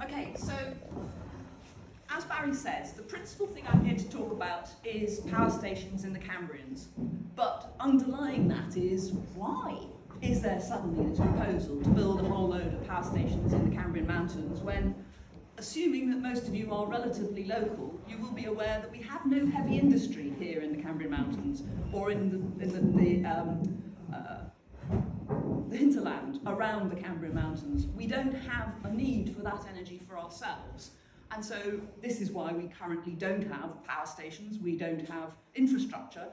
Okay, so as Barry says, the principal thing I'm here to talk about is power stations in the Cambrians. But underlying that is, why is there suddenly this proposal to build a whole load of power stations in the Cambrian Mountains when, assuming that most of you are relatively local, you will be aware that we have no heavy industry here in the Cambrian Mountains or in the hinterland around the Cambrian Mountains. We don't have a need for that energy for ourselves. And so this is why we currently don't have power stations, we don't have infrastructure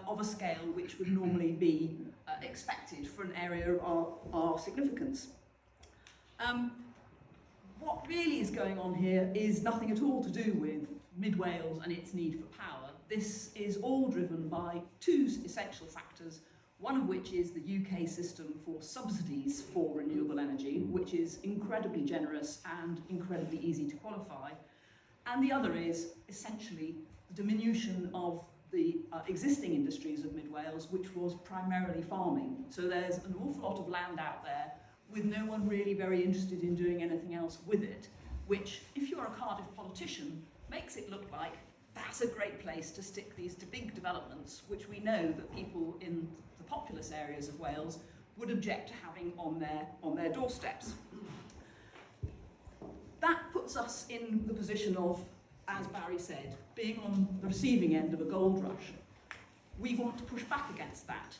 of a scale which would normally be expected for an area of our significance. What really is going on here is nothing at all to do with Mid Wales and its need for power. This is all driven by two essential factors, one of which is the UK system for subsidies for renewable energy, which is incredibly generous and incredibly easy to qualify. And the other is essentially the diminution of the existing industries of Mid Wales, which was primarily farming. So there's an awful lot of land out there with no one really very interested in doing anything else with it, which, if you're a Cardiff politician, makes it look like that's a great place to stick these big developments, which we know that people in the populous areas of Wales would object to having on their doorsteps. That puts us in the position of, as Barry said, being on the receiving end of a gold rush. We want to push back against that.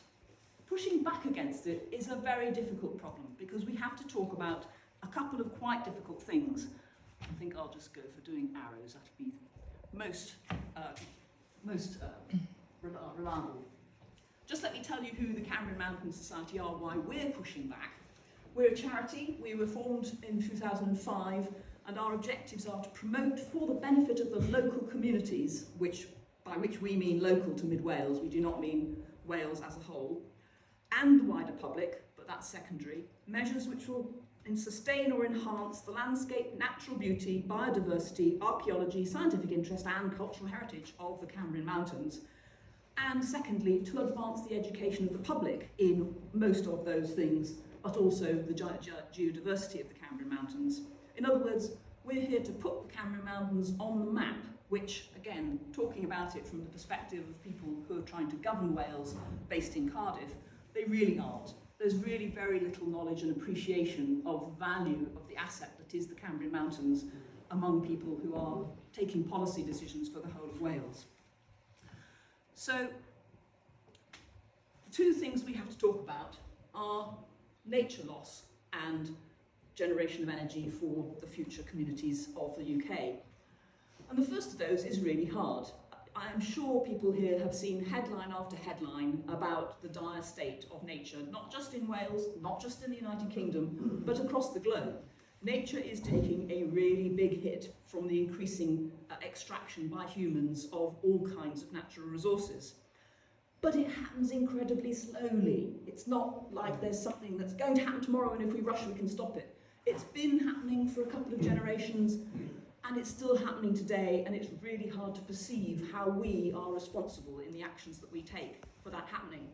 Pushing back against it is a very difficult problem because we have to talk about a couple of quite difficult things. I think I'll just go for doing arrows. That'll be most reliable. Just let me tell you who the Cambrian Mountains Society are, why we're pushing back. We're a charity. We were formed in 2005, and our objectives are to promote, for the benefit of the local communities, by which we mean local to Mid Wales, we do not mean Wales as a whole, and the wider public, but that's secondary, measures which will sustain or enhance the landscape, natural beauty, biodiversity, archaeology, scientific interest and cultural heritage of the Cambrian Mountains. And secondly, to advance the education of the public in most of those things, but also the geodiversity of the Cambrian Mountains. In other words, we're here to put the Cambrian Mountains on the map, which, again, talking about it from the perspective of people who are trying to govern Wales based in Cardiff, they really aren't. There's really very little knowledge and appreciation of the value of the asset that is the Cambrian Mountains among people who are taking policy decisions for the whole of Wales. So, the two things we have to talk about are nature loss and generation of energy for the future communities of the UK. And the first of those is really hard. I am sure people here have seen headline after headline about the dire state of nature, not just in Wales, not just in the United Kingdom, but across the globe. Nature is taking a really big hit from the increasing extraction by humans of all kinds of natural resources. But it happens incredibly slowly. It's not like there's something that's going to happen tomorrow and if we rush we can stop it. It's been happening for a couple of generations, and it's still happening today, and it's really hard to perceive how we are responsible in the actions that we take for that happening.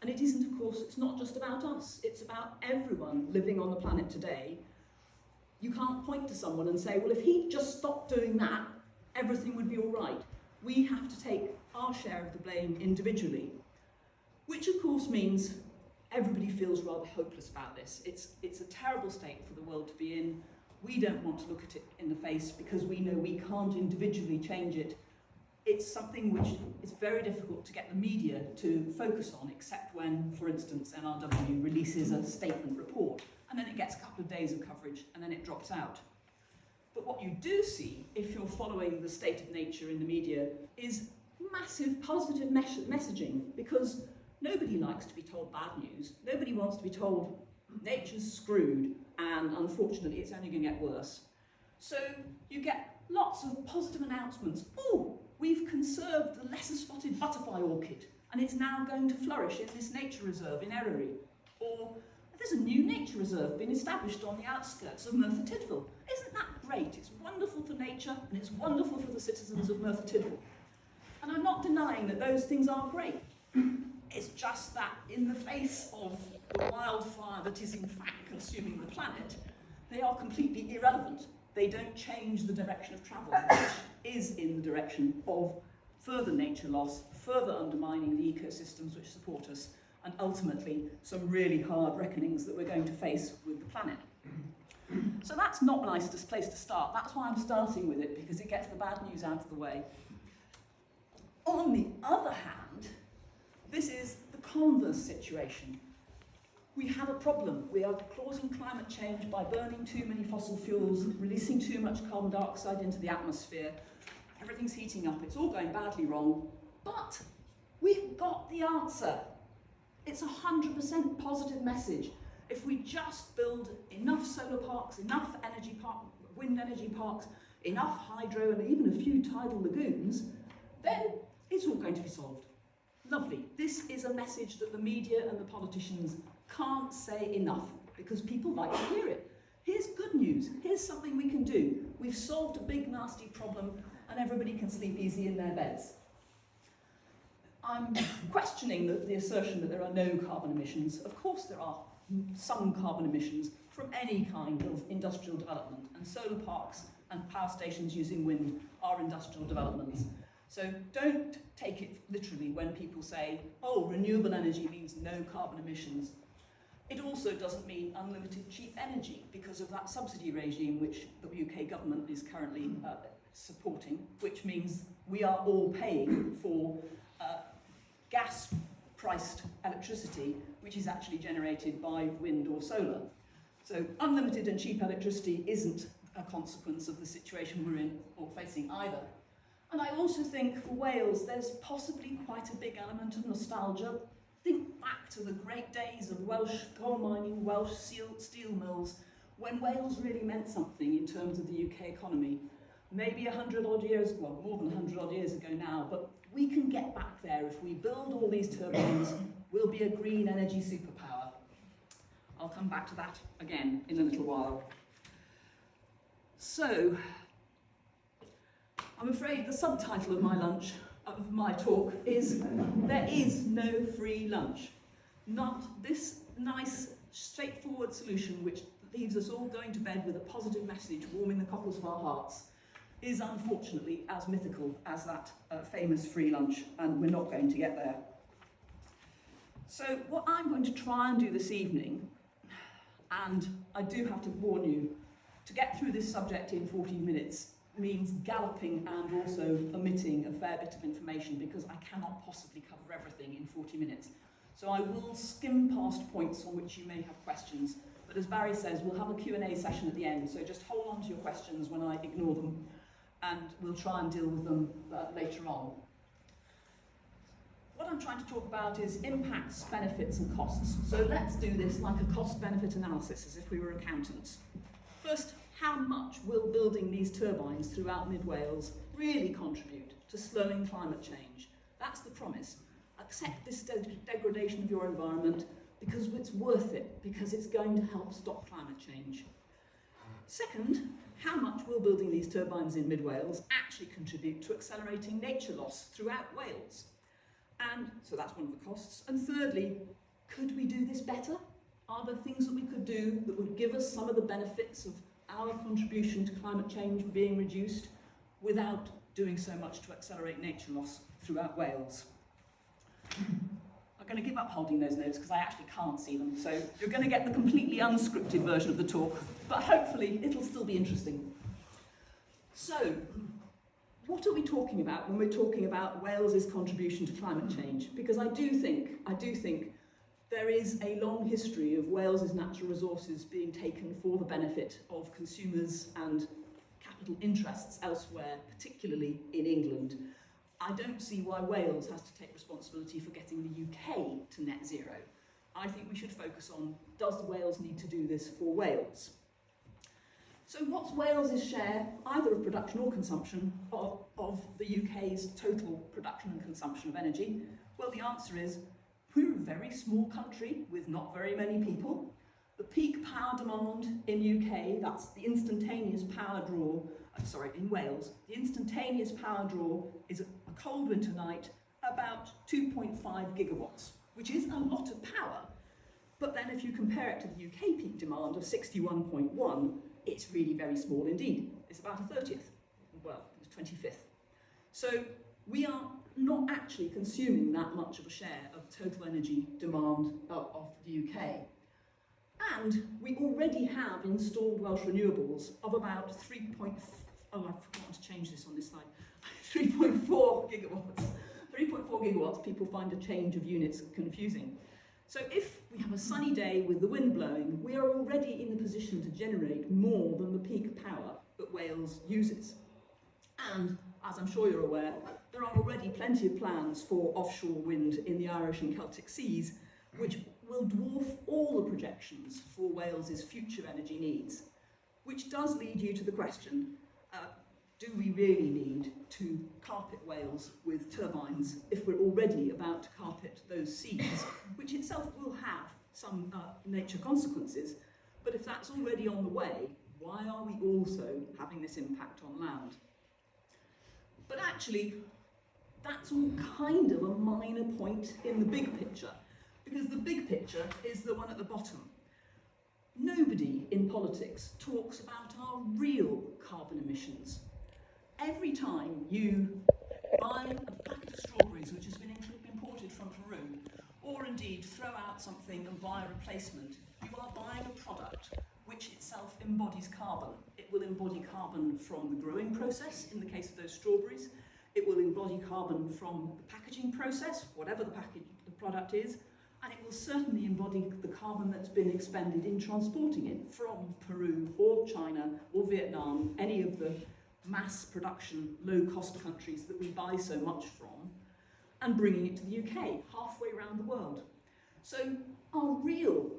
And it isn't, of course, it's not just about us, it's about everyone living on the planet today. You can't point to someone and say, well, if he just stopped doing that, everything would be all right. We have to take our share of the blame individually, which of course means everybody feels rather hopeless about this. It's a terrible state for the world to be in. We don't want to look at it in the face because we know we can't individually change it. It's something which is very difficult to get the media to focus on, except when, for instance, NRW releases a statement report, and then it gets a couple of days of coverage, and then it drops out. But what you do see, if you're following the state of nature in the media, is massive positive messaging, because nobody likes to be told bad news. Nobody wants to be told nature's screwed, and unfortunately it's only going to get worse. So you get lots of positive announcements. Oh, we've conserved the lesser spotted butterfly orchid, and it's now going to flourish in this nature reserve in Eryri. Or there's a new nature reserve being established on the outskirts of Merthyr Tydfil. Isn't that great? It's wonderful for nature, and it's wonderful for the citizens of Merthyr Tydfil. And I'm not denying that those things are great. It's just that in the face of the wildfire that is in fact consuming the planet, they are completely irrelevant. they don't change the direction of travel, which is in the direction of further nature loss, further undermining the ecosystems which support us, and ultimately some really hard reckonings that we're going to face with the planet. So that's not a nice place to start. That's why I'm starting with it, because it gets the bad news out of the way. On the other hand, this is the converse situation. We have a problem. We are causing climate change by burning too many fossil fuels, releasing too much carbon dioxide into the atmosphere. Everything's heating up. It's all going badly wrong. But we've got the answer. It's a 100% positive message. If we just build enough solar parks, enough wind energy parks, enough hydro, and even a few tidal lagoons, then it's all going to be solved. Lovely. This is a message that the media and the politicians can't say enough, because people like to hear it. Here's good news. Here's something we can do. We've solved a big, nasty problem, and everybody can sleep easy in their beds. I'm questioning the assertion that there are no carbon emissions. Of course there are some carbon emissions from any kind of industrial development, and solar parks and power stations using wind are industrial developments. So don't take it literally when people say, oh, renewable energy means no carbon emissions. It also doesn't mean unlimited cheap energy, because of that subsidy regime which the UK government is currently supporting, which means we are all paying for gas-priced electricity, which is actually generated by wind or solar. So unlimited and cheap electricity isn't a consequence of the situation we're in or facing either. And I also think for Wales, there's possibly quite a big element of nostalgia. Think back to the great days of Welsh coal mining, Welsh steel mills, when Wales really meant something in terms of the UK economy. Maybe 100 odd years, well, more than 100 odd years ago now, but we can get back there. If we build all these turbines, we'll be a green energy superpower. I'll come back to that again in a little while. So, I'm afraid the subtitle of my talk is There is no free lunch. Not this nice, straightforward solution which leaves us all going to bed with a positive message warming the cockles of our hearts is unfortunately as mythical as that famous free lunch, and we're not going to get there. So what I'm going to try and do this evening, and I do have to warn you, to get through this subject in 14 minutes means galloping and also omitting a fair bit of information, because I cannot possibly cover everything in 40 minutes. So I will skim past points on which you may have questions, but as Barry says, we'll have a Q&A session at the end, so just hold on to your questions when I ignore them, and we'll try and deal with them later on. What I'm trying to talk about is impacts, benefits and costs. So let's do this like a cost-benefit analysis, as if we were accountants. First, how much will building these turbines throughout mid-Wales really contribute to slowing climate change? That's the promise. Accept this degradation of your environment because it's worth it, because it's going to help stop climate change. Second, how much will building these turbines in mid-Wales actually contribute to accelerating nature loss throughout Wales? And so that's one of the costs. And thirdly, could we do this better? Are there things that we could do that would give us some of the benefits of our contribution to climate change being reduced without doing so much to accelerate nature loss throughout Wales? I'm going to give up holding those notes because I actually can't see them, so you're going to get the completely unscripted version of the talk, but hopefully it'll still be interesting. So, what are we talking about when we're talking about Wales's contribution to climate change? Because I do think there is a long history of Wales's natural resources being taken for the benefit of consumers and capital interests elsewhere, particularly in England. I don't see why Wales has to take responsibility for getting the UK to net zero. I think we should focus on, does Wales need to do this for Wales? So what's Wales's share, either of production or consumption, of the UK's total production and consumption of energy? Well, the answer is, we're a very small country with not very many people. The peak power demand in UK, that's the instantaneous power draw, in Wales, the instantaneous power draw is a cold winter night about 2.5 gigawatts, which is a lot of power. But then if you compare it to the UK peak demand of 61.1, it's really very small indeed. It's about a 30th, well, it's 25th. So we are not actually consuming that much of a share of total energy demand of the UK. And we already have installed Welsh renewables of about 3.4 gigawatts. 3.4 gigawatts, people find a change of units confusing. So if we have a sunny day with the wind blowing, we are already in a position to generate more than the peak power that Wales uses. And as I'm sure you're aware, there are already plenty of plans for offshore wind in the Irish and Celtic seas, which will dwarf all the projections for Wales's future energy needs. Which does lead you to the question, do we really need to carpet Wales with turbines if we're already about to carpet those seas, which itself will have some nature consequences, but if that's already on the way, why are we also having this impact on land? But actually, that's all kind of a minor point in the big picture, because the big picture is the one at the bottom. Nobody in politics talks about our real carbon emissions. Every time you buy a packet of strawberries which has been imported from Peru, or indeed throw out something and buy a replacement, you are buying a product which itself embodies carbon. It will embody carbon from the growing process, in the case of those strawberries. It will embody carbon from the packaging process, whatever the product is, and it will certainly embody the carbon that's been expended in transporting it from Peru or China or Vietnam, any of the mass production, low-cost countries that we buy so much from, and bringing it to the UK, halfway around the world. So our real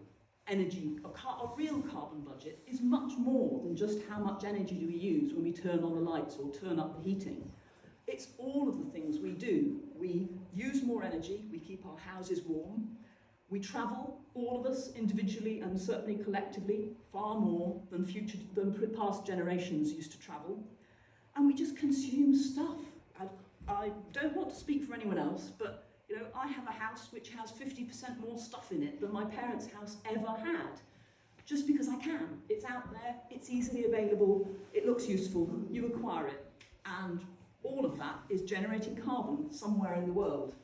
energy, our real carbon budget is much more than just how much energy do we use when we turn on the lights or turn up the heating. It's all of the things we do. We use more energy, we keep our houses warm, we travel, all of us individually and certainly collectively, far more than past generations used to travel. And we just consume stuff. I don't want to speak for anyone else, but I have a house which has 50% more stuff in it than my parents' house ever had. Just because I can. It's out there, it's easily available, it looks useful, you acquire it. And all of that is generating carbon somewhere in the world.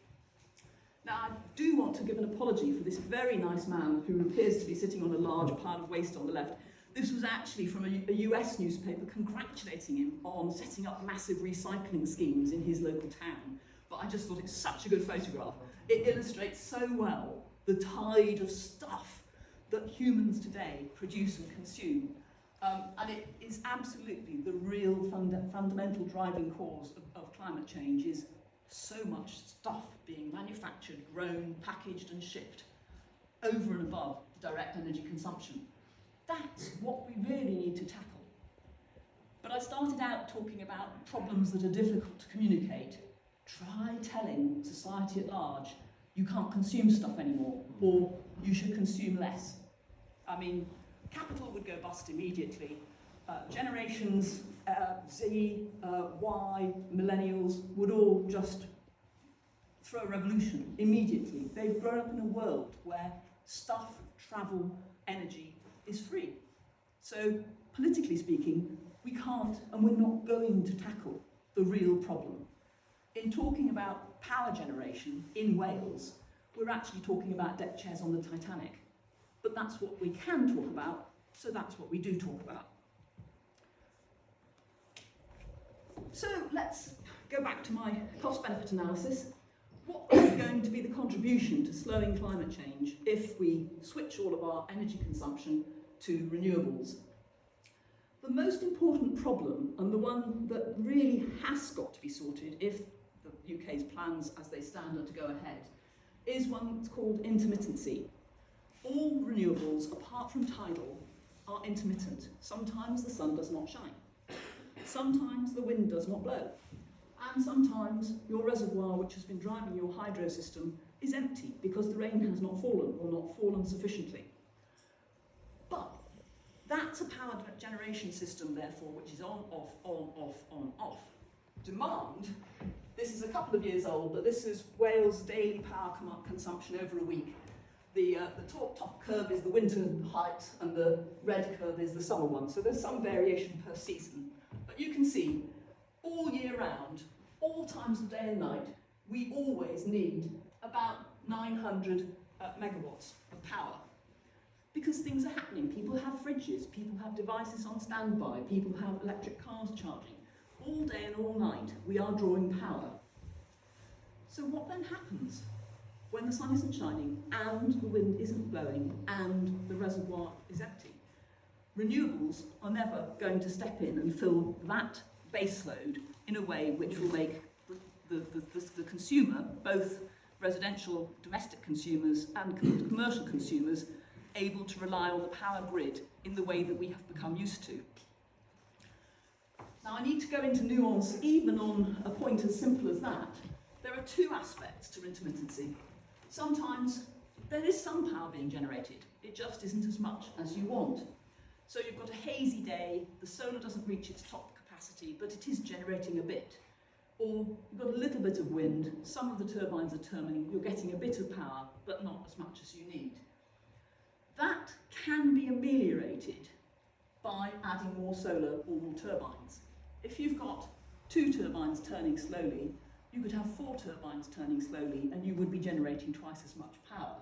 Now, I do want to give an apology for this very nice man who appears to be sitting on a large pile of waste on the left. This was actually from a US newspaper congratulating him on setting up massive recycling schemes in his local town. But I just thought it's such a good photograph. It illustrates so well the tide of stuff that humans today produce and consume. And it is absolutely the real fundamental driving cause of climate change is so much stuff being manufactured, grown, packaged and shipped over and above direct energy consumption. That's what we really need to tackle. But I started out talking about problems that are difficult to communicate. Try telling society at large, you can't consume stuff anymore, or you should consume less. I mean, capital would go bust immediately. Generations Z, Y, millennials would all just throw a revolution immediately. They've grown up in a world where stuff, travel, energy is free. So, politically speaking, we can't and we're not going to tackle the real problem. In talking about power generation in Wales, we're actually talking about deck chairs on the Titanic. But that's what we can talk about, so that's what we do talk about. So let's go back to my cost-benefit analysis. What is going to be the contribution to slowing climate change if we switch all of our energy consumption to renewables? The most important problem, and the one that really has got to be sorted if the UK's plans as they stand are to go ahead, is one that's called intermittency. All renewables, apart from tidal, are intermittent. Sometimes the sun does not shine. Sometimes the wind does not blow. And sometimes your reservoir, which has been driving your hydro system, is empty because the rain has not fallen or not fallen sufficiently. But that's a power generation system, therefore, which is on, off, on, off, on, off. Demand, this is a couple of years old, but this is Wales' daily power consumption over a week. The top curve is the winter height and the red curve is the summer one. So there's some variation per season. But you can see all year round, all times of day and night, we always need about 900 megawatts of power. Because things are happening. People have fridges, people have devices on standby, people have electric cars charging. All day and all night, we are drawing power. So what then happens when the sun isn't shining and the wind isn't blowing and the reservoir is empty? Renewables are never going to step in and fill that base load in a way which will make the consumer, both residential domestic consumers and commercial consumers, able to rely on the power grid in the way that we have become used to. Now I need to go into nuance even on a point as simple as that. There are two aspects to intermittency. Sometimes there is some power being generated, it just isn't as much as you want. So you've got a hazy day, the solar doesn't reach its top capacity, but it is generating a bit. Or you've got a little bit of wind, some of the turbines are turning, you're getting a bit of power, but not as much as you need. That can be ameliorated by adding more solar or more turbines. If you've got 2 turbines turning slowly, you could have 4 turbines turning slowly and you would be generating twice as much power.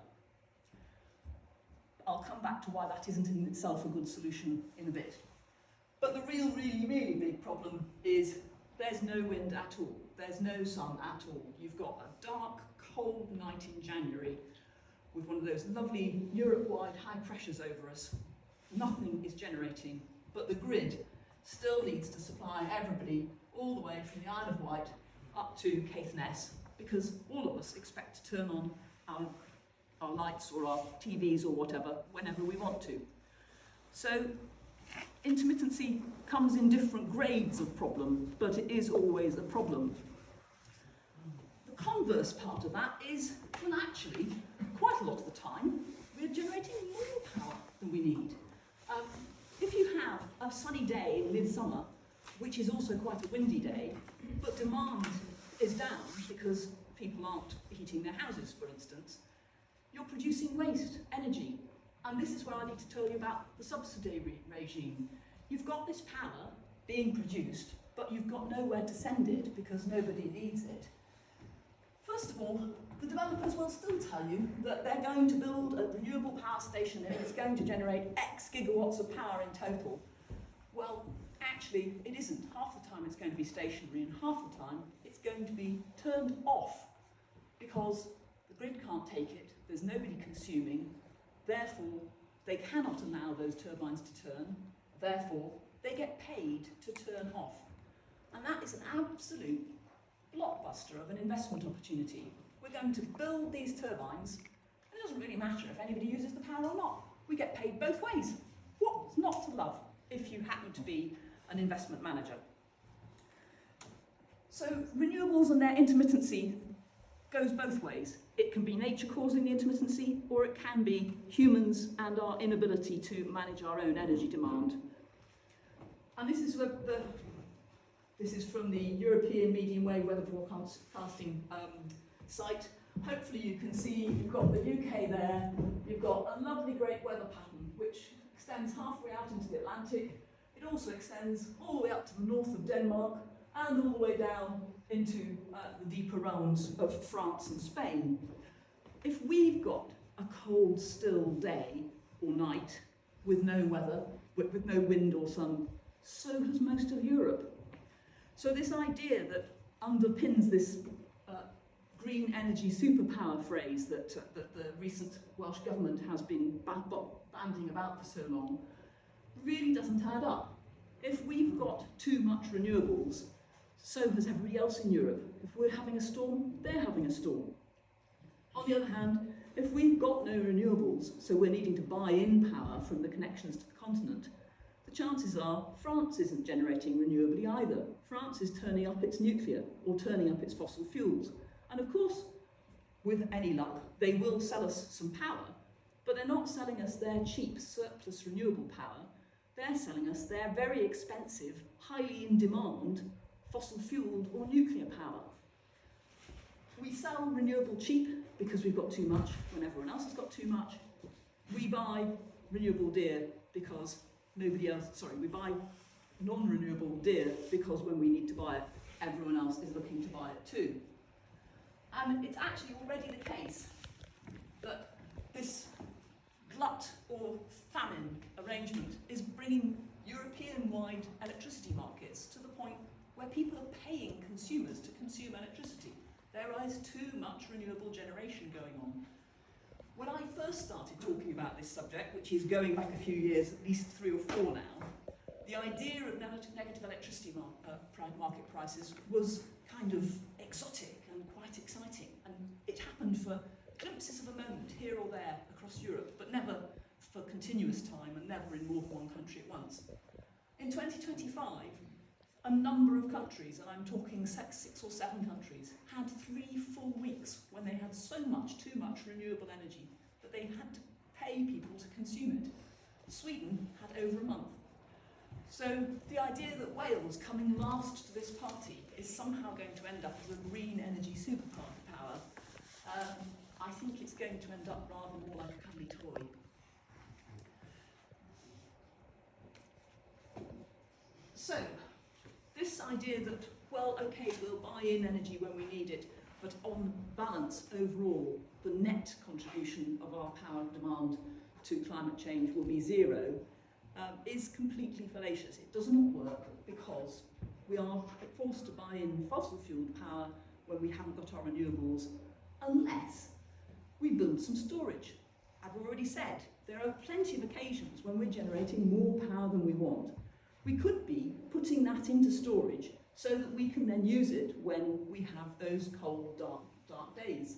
I'll come back to why that isn't in itself a good solution in a bit. But the really big problem is there's no wind at all. There's no sun at all. You've got a dark, cold night in January with one of those lovely Europe-wide high pressures over us. Nothing is generating, but the grid still needs to supply everybody all the way from the Isle of Wight up to Caithness, because all of us expect to turn on our lights or our TVs or whatever whenever we want to. So intermittency comes in different grades of problem, but it is always a problem. The converse part of that is, well, actually, quite a lot of the time, we're generating more power than we need. If you have a sunny day in midsummer, which is also quite a windy day, but demand is down because people aren't heating their houses, for instance, you're producing waste energy. And this is where I need to tell you about the subsidy regime. You've got this power being produced, but you've got nowhere to send it because nobody needs it. First of all, the developers will still tell you that they're going to build a renewable power station and it's going to generate X gigawatts of power in total. Well, actually, it isn't. Half the time it's going to be stationary and half the time it's going to be turned off because the grid can't take it, there's nobody consuming, therefore they cannot allow those turbines to turn, therefore they get paid to turn off. And that is an absolute blockbuster of an investment opportunity. We're going to build these turbines, and it doesn't really matter if anybody uses the power or not. We get paid both ways. What's not to love if you happen to be an investment manager? So renewables and their intermittency goes both ways. It can be nature causing the intermittency, or it can be humans and our inability to manage our own energy demand. And this is from the European Medium Wave Weather Forecasting site. Hopefully you can see you've got the UK there, you've got a lovely great weather pattern which extends halfway out into the Atlantic. It also extends all the way up to the north of Denmark and all the way down into the deeper realms of France and Spain. If we've got a cold, still day or night with no weather, with no wind or sun, so has most of Europe. So this idea that underpins this green energy superpower phrase that the recent Welsh government has been bandying about for so long really doesn't add up. If we've got too much renewables, so has everybody else in Europe. If we're having a storm, they're having a storm. On the other hand, if we've got no renewables, so we're needing to buy in power from the connections to the continent, the chances are France isn't generating renewably either. France is turning up its nuclear or turning up its fossil fuels. And of course, with any luck, they will sell us some power, but they're not selling us their cheap surplus renewable power. They're selling us their very expensive, highly in demand, fossil fueled or nuclear power. We sell renewable cheap because we've got too much when everyone else has got too much. We buy renewable dear because nobody else, sorry, we buy non-renewable dear because when we need to buy it, everyone else is looking to buy it too. And it's actually already the case that this glut or famine arrangement is bringing European-wide electricity markets to the point where people are paying consumers to consume electricity. There is too much renewable generation going on. When I first started talking about this subject, which is going back a few years, at least 3 or 4 now, the idea of negative electricity market prices was kind of exotic and quite exciting. And it happened for glimpses of a moment here or there across Europe, but never for continuous time and never in more than one country at once. In 2025, a number of countries, and I'm talking 6 or 7 countries, had 3 full weeks when they had so much, too much renewable energy that they had to pay people to consume it. Sweden had over a month. So the idea that Wales, coming last to this party, is somehow going to end up as a green energy superpower, I think it's going to end up rather more like a cuddly toy. So, this idea that, well, okay, we'll buy in energy when we need it, but on balance, overall, the net contribution of our power demand to climate change will be 0, is completely fallacious. It does not work because we are forced to buy in fossil-fueled power when we haven't got our renewables, unless we build some storage. I've already said, there are plenty of occasions when we're generating more power than we want. We could be putting that into storage so that we can then use it when we have those cold, dark days.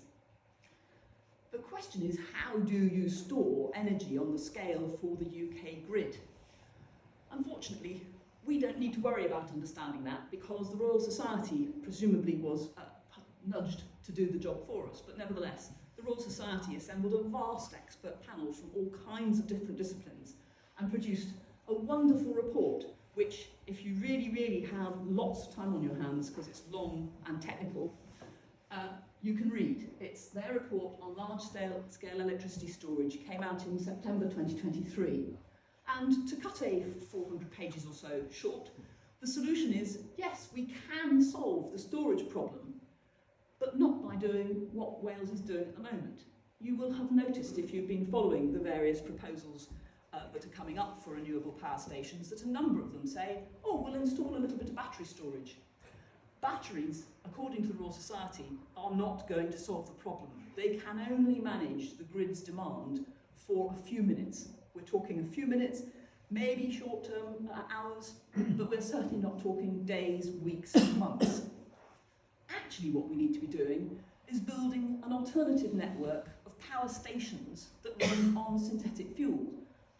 The question is, how do you store energy on the scale for the UK grid? Unfortunately, we don't need to worry about understanding that because the Royal Society presumably was nudged to do the job for us, but nevertheless, the Royal Society assembled a vast expert panel from all kinds of different disciplines and produced a wonderful report which, if you really have lots of time on your hands, because it's long and technical, you can read. It's their report on large-scale electricity storage, came out in September 2023. And to cut a 400 pages or so short, the solution is, yes, we can solve the storage problem, but not by doing what Wales is doing at the moment. You will have noticed, if you've been following the various proposals that are coming up for renewable power stations, that a number of them say, oh, we'll install a little bit of battery storage. Batteries, according to the Royal Society, are not going to solve the problem. They can only manage the grid's demand for a few minutes. We're talking a few minutes, maybe short-term hours, but we're certainly not talking days, weeks, months. Actually, what we need to be doing is building an alternative network of power stations that run on synthetic fuel.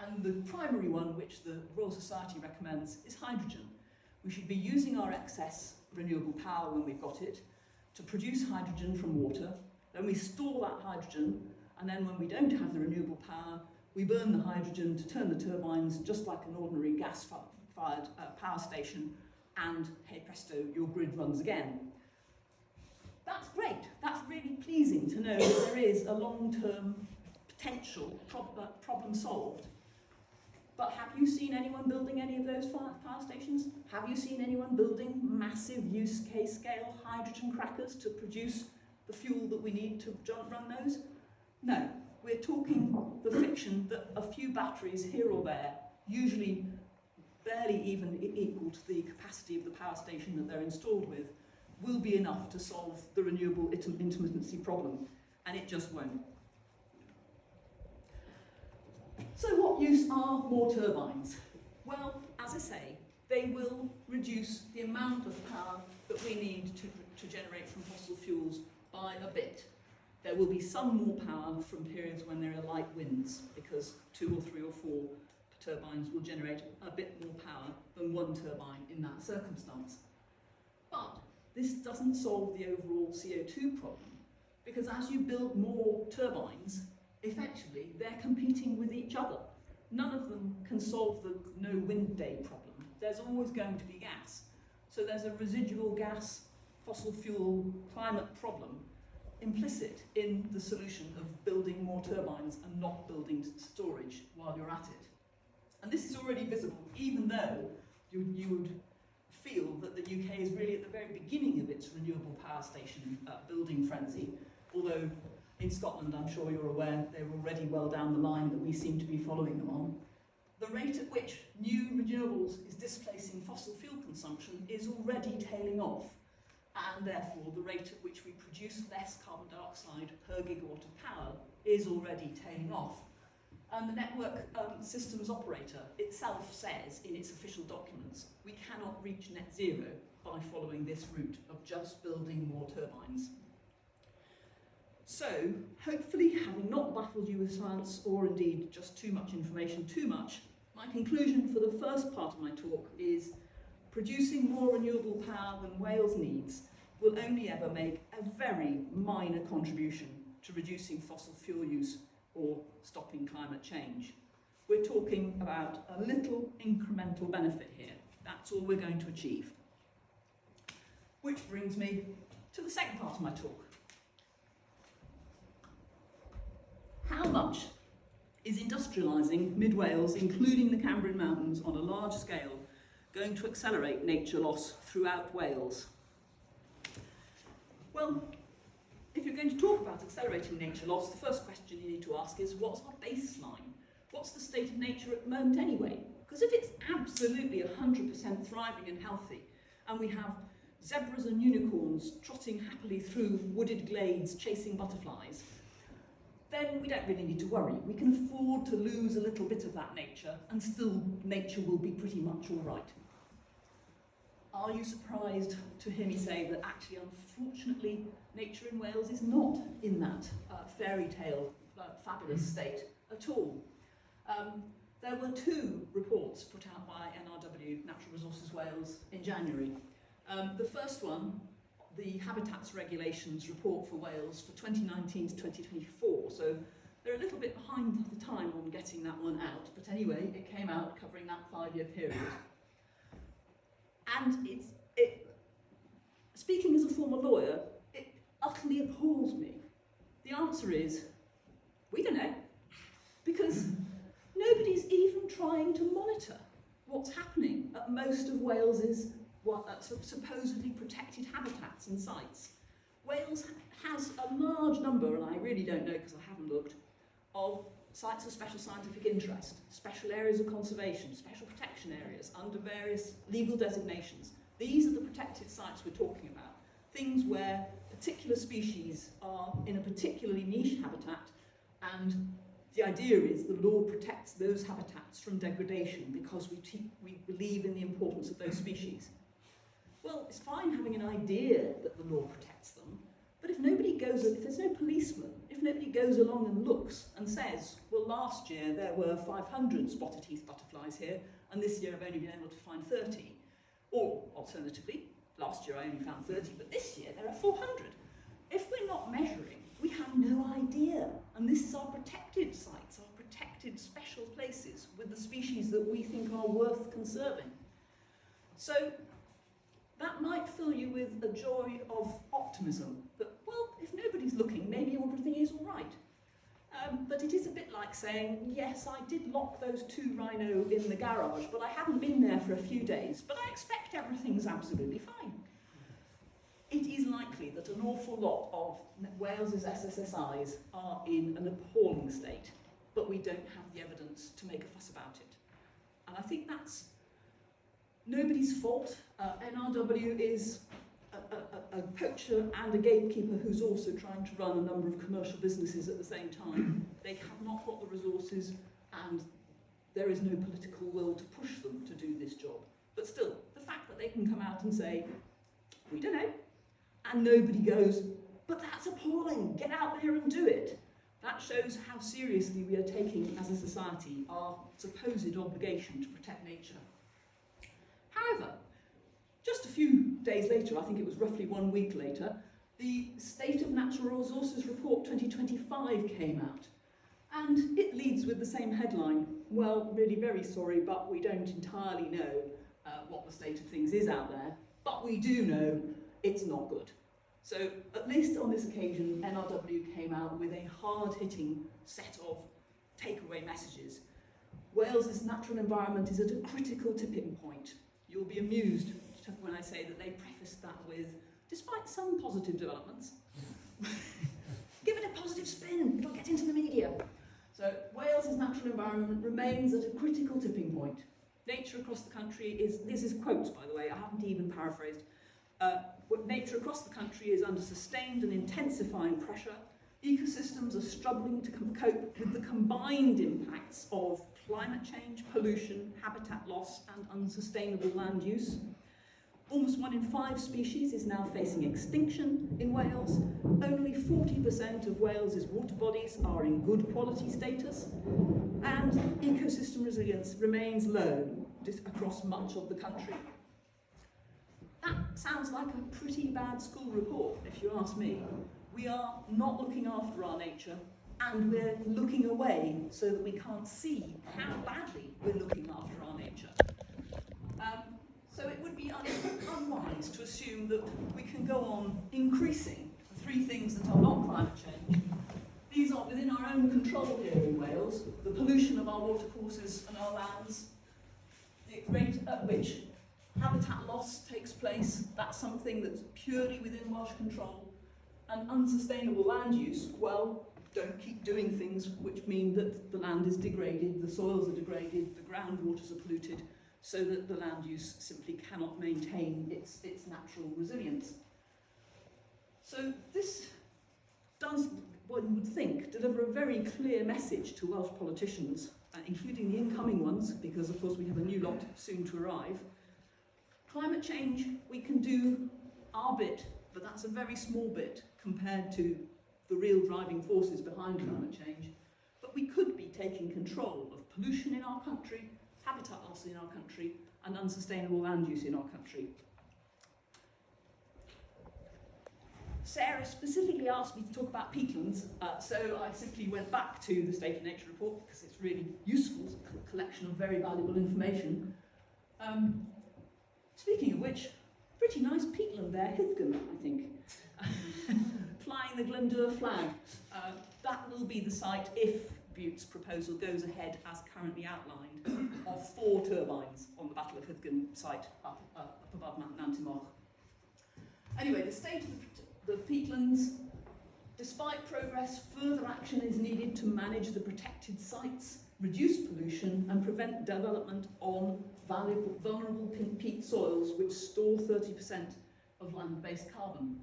And the primary one, which the Royal Society recommends, is hydrogen. We should be using our excess renewable power when we've got it to produce hydrogen from water. Then we store that hydrogen, and then when we don't have the renewable power, we burn the hydrogen to turn the turbines just like an ordinary gas-fired power station, and hey presto, your grid runs again. That's great. That's really pleasing to know that there is a long-term potential problem solved. But have you seen anyone building any of those power stations? Have you seen anyone building massive use case scale hydrogen crackers to produce the fuel that we need to run those? No, we're talking the fiction that a few batteries here or there, usually barely even equal to the capacity of the power station that they're installed with, will be enough to solve the renewable intermittency problem, and it just won't. So what use are more turbines? Well, as I say, they will reduce the amount of power that we need to generate from fossil fuels by a bit. There will be some more power from periods when there are light winds, because 2 or 3 or 4 turbines will generate a bit more power than one turbine in that circumstance. But this doesn't solve the overall CO2 problem, because as you build more turbines, effectively they're competing with each other. None of them can solve the no wind day problem. There's always going to be gas. So there's a residual gas, fossil fuel, climate problem implicit in the solution of building more turbines and not building storage while you're at it. And this is already visible, even though you would feel that the UK is really at the very beginning of its renewable power station building frenzy, although in Scotland, I'm sure you're aware, they're already well down the line that we seem to be following them on. The rate at which new renewables is displacing fossil fuel consumption is already tailing off, and therefore the rate at which we produce less carbon dioxide per gigawatt of power is already tailing off. And the network systems operator itself says in its official documents, we cannot reach net zero by following this route of just building more turbines. So, hopefully, having not baffled you with science, or indeed just too much information, my conclusion for the first part of my talk is producing more renewable power than Wales needs will only ever make a very minor contribution to reducing fossil fuel use or stopping climate change. We're talking about a little incremental benefit here. That's all we're going to achieve. Which brings me to the second part of my talk. How much is industrialising mid-Wales, including the Cambrian Mountains, on a large scale, going to accelerate nature loss throughout Wales? Well, if you're going to talk about accelerating nature loss, the first question you need to ask is, what's our baseline? What's the state of nature at the moment anyway? Because if it's absolutely 100% thriving and healthy, and we have zebras and unicorns trotting happily through wooded glades chasing butterflies, then we don't really need to worry. We can afford to lose a little bit of that nature, and still nature will be pretty much all right. Are you surprised to hear me say that actually, unfortunately, nature in Wales is not in that fairy tale fabulous state at all? There were two reports put out by NRW, Natural Resources Wales, in January. The first one, the Habitats Regulations report for Wales for 2019 to 2024, so they're a little bit behind the time on getting that one out, but anyway, it came out covering that 5-year period. And speaking as a former lawyer, it utterly appalls me. The answer is, we don't know, because nobody's even trying to monitor what's happening at most of Wales's supposedly protected habitats and sites. Wales has a large number, and I really don't know because I haven't looked, of sites of special scientific interest, special areas of conservation, special protection areas under various legal designations. These are the protected sites we're talking about. Things where particular species are in a particularly niche habitat, and the idea is the law protects those habitats from degradation because we believe in the importance of those species. Well, it's fine having an idea that the law protects them, but if there's no policeman, if nobody goes along and looks and says, well, last year there were 500 spotted heath butterflies here, and this year I've only been able to find 30. Or, alternatively, last year I only found 30, but this year there are 400. If we're not measuring, we have no idea. And this is our protected sites, our protected special places with the species that we think are worth conserving. So that might fill you with a joy of optimism that, well, if nobody's looking, maybe everything is all right. But it is a bit like saying, yes, I did lock those 2 rhino in the garage, but I haven't been there for a few days, but I expect everything's absolutely fine. It is likely that an awful lot of Wales's SSSIs are in an appalling state, but we don't have the evidence to make a fuss about it. And I think that's nobody's fault. NRW is a poacher and a gatekeeper who's also trying to run a number of commercial businesses at the same time. They have not got the resources, and there is no political will to push them to do this job. But still, the fact that they can come out and say, we don't know, and nobody goes, but that's appalling, get out there and do it. That shows how seriously we are taking, as a society, our supposed obligation to protect nature. However, just a few days later, I think it was roughly 1 week later, the State of Natural Resources Report 2025 came out. And it leads with the same headline, well, really very sorry, but we don't entirely know what the state of things is out there, but we do know it's not good. So at least on this occasion, NRW came out with a hard-hitting set of takeaway messages. Wales's natural environment is at a critical tipping point. You'll be amused when I say that they prefaced that with, despite some positive developments, give it a positive spin, it'll get into the media. So Wales's natural environment remains at a critical tipping point. Nature across the country is, this is quotes by the way, I haven't even paraphrased, nature across the country is under sustained and intensifying pressure. Ecosystems are struggling to cope with the combined impacts of climate change, pollution, habitat loss and unsustainable land use. Almost 1 in 5 species is now facing extinction in Wales. Only 40% of Wales's water bodies are in good quality status, and ecosystem resilience remains low across much of the country. That sounds like a pretty bad school report, if you ask me. We are not looking after our nature, and we're looking away so that we can't see how badly we're looking after our nature. So it would be unwise to assume that we can go on increasing the 3 things that are not climate change. These are within our own control here in Wales: the pollution of our watercourses and our lands, the rate at which habitat loss takes place, that's something that's purely within Welsh control, and unsustainable land use, well, don't keep doing things which mean that the land is degraded, the soils are degraded, the groundwaters are polluted, so that the land use simply cannot maintain its natural resilience. So this does, one would think, deliver a very clear message to Welsh politicians, including the incoming ones, because of course we have a new lot soon to arrive. Climate change, we can do our bit, but that's a very small bit compared to the real driving forces behind climate change. But we could be taking control of pollution in our country, habitat loss in our country, and unsustainable land use in our country. Sarah specifically asked me to talk about peatlands, so I simply went back to the State of Nature report because it's really useful, it's a collection of very valuable information. Speaking of which, pretty nice peatland there, Hesgog, I think. Flying the Glendur flag. That will be the site, if Butte's proposal goes ahead as currently outlined, of 4 turbines on the Battle of Hesgog site up above Mount Llanfach. Anyway, the state of the peatlands, despite progress, further action is needed to manage the protected sites, reduce pollution and prevent development on vulnerable peat soils which store 30% of land-based carbon.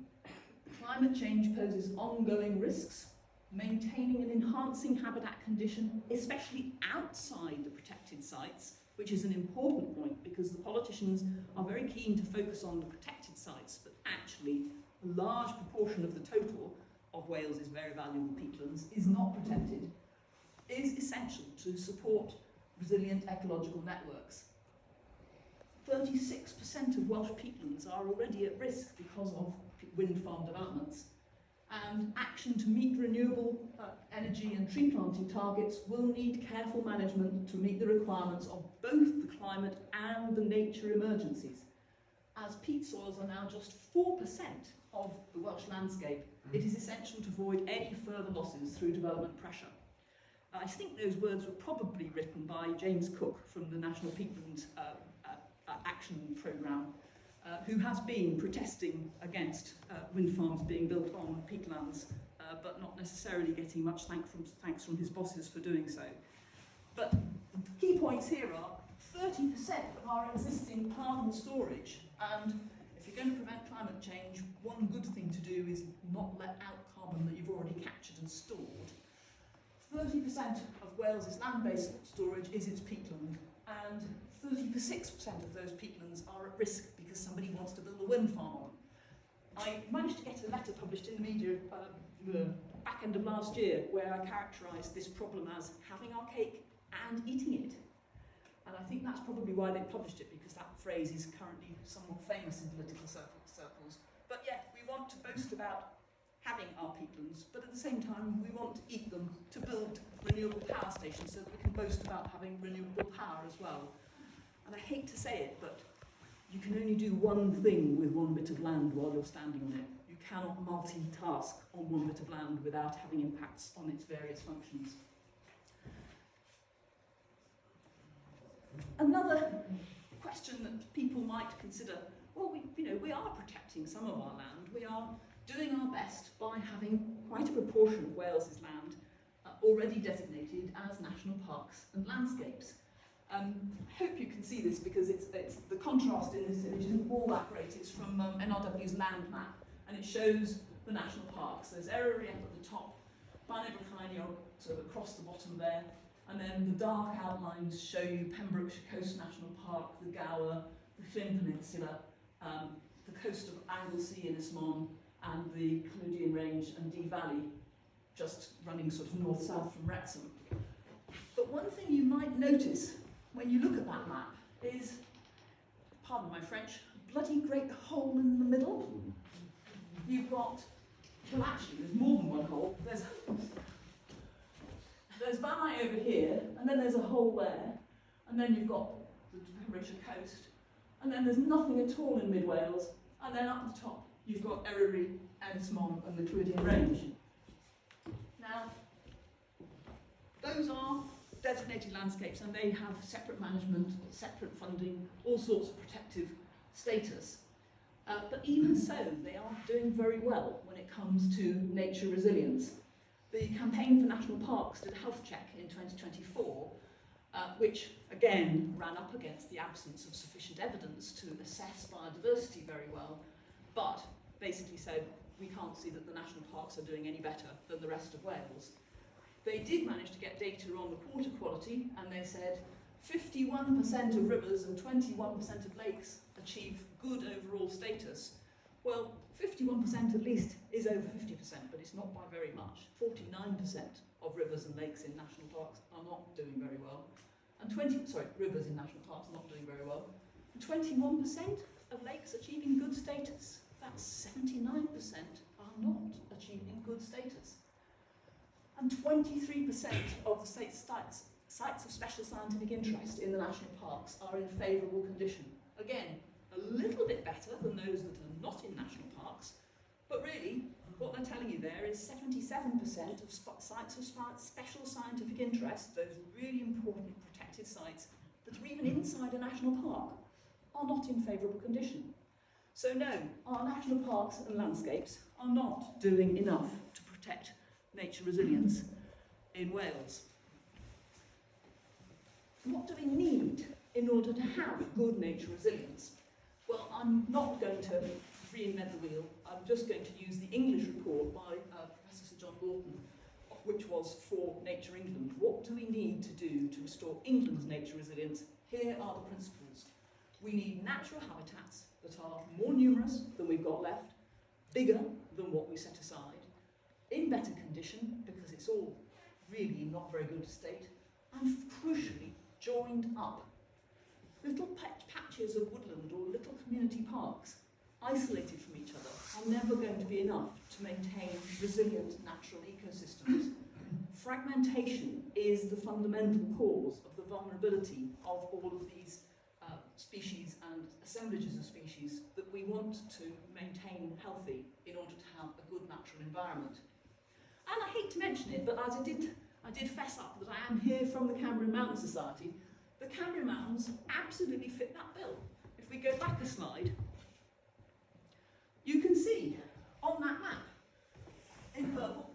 Climate change poses ongoing risks. Maintaining and enhancing habitat condition, especially outside the protected sites, which is an important point because the politicians are very keen to focus on the protected sites, but actually a large proportion of the total of Wales's very valuable peatlands is not protected, is essential to support resilient ecological networks. 36% of Welsh peatlands are already at risk because of wind farm developments, and action to meet renewable energy and tree planting targets will need careful management to meet the requirements of both the climate and the nature emergencies. As peat soils are now just 4% of the Welsh landscape, it is essential to avoid any further losses through development pressure. I think those words were probably written by James Cook from the National Peatland Action Programme, who has been protesting against wind farms being built on peatlands, but not necessarily getting much thanks from his bosses for doing so. But the key points here are 30% of our existing carbon storage, and if you're going to prevent climate change, one good thing to do is not let out carbon that you've already captured and stored. 30% of Wales's land-based storage is its peatland, and 36% of those peatlands are at risk because somebody wants to build a wind farm on them. I managed to get a letter published in the media the back end of last year where I characterised this problem as having our cake and eating it. And I think that's probably why they published it, because that phrase is currently somewhat famous in political circles. But yeah, we want to boast about having our peatlands, but at the same time we want to eat them to build renewable power stations so that we can boast about having renewable power as well. And I hate to say it, but you can only do one thing with one bit of land while you're standing on it. You cannot multitask on one bit of land without having impacts on its various functions. Another question that people might consider, well, we are protecting some of our land. We are doing our best by having quite a proportion of Wales's land already designated as national parks and landscapes. I hope you can see this because it's the contrast in this image isn't all that great. It's from NRW's land map, and it shows the national parks. There's Eryri up at the top, Llanfach sort of across the bottom there, and then the dark outlines show you Pembrokeshire Coast National Park, the Gower, the Llyn Peninsula, the coast of Anglesey in Ysmon, and the Cambrian Range and Dee Valley, just running sort of north-south from Wrexham. But one thing you might notice when you look at that map is, pardon my French, a bloody great hole in the middle. You've got, well actually there's more than one hole. There's Banai over here, and then there's a hole there, and then you've got the Pembrokeshire coast, and then there's nothing at all in Mid Wales, and then up the top you've got Eryri, Ynysmon and the Cambrian Range. Now, those are designated landscapes and they have separate management, separate funding, all sorts of protective status. But even so, they are doing very well when it comes to nature resilience. The Campaign for National Parks did a health check in 2024, which again ran up against the absence of sufficient evidence to assess biodiversity very well, but basically said we can't see that the national parks are doing any better than the rest of Wales. They did manage to get data on the water quality, and they said 51% of rivers and 21% of lakes achieve good overall status. Well, 51% at least is over 50%, but it's not by very much. 49% of rivers and lakes in national parks are not doing very well. And rivers in national parks are not doing very well. And 21% of lakes achieving good status. That's 79% are not achieving good status. And 23% of the state's sites of special scientific interest in the national parks are in favourable condition. Again, a little bit better than those that are not in national parks, but really, what they're telling you there is 77% of sites of special scientific interest, those really important protected sites that are even inside a national park, are not in favourable condition. So no, our national parks and landscapes are not doing enough to protect nature resilience in Wales. What do we need in order to have good nature resilience? Well, I'm not going to reinvent the wheel. I'm just going to use the English report by Professor Sir John Lawton, which was for Nature England. What do we need to do to restore England's nature resilience? Here are the principles. We need natural habitats that are more numerous than we've got left, bigger than what we set aside, in better condition, because it's all really not very good state, and crucially, joined up. Little patches of woodland or little community parks, isolated from each other, are never going to be enough to maintain resilient natural ecosystems. Fragmentation is the fundamental cause of the vulnerability of all of these species and assemblages of species that we want to maintain healthy in order to have a good natural environment. And I hate to mention it, but as I did fess up that I am here from the Cambrian Mountains Society. The Cambrian Mountains absolutely fit that bill. If we go back a slide, you can see on that map, in purple,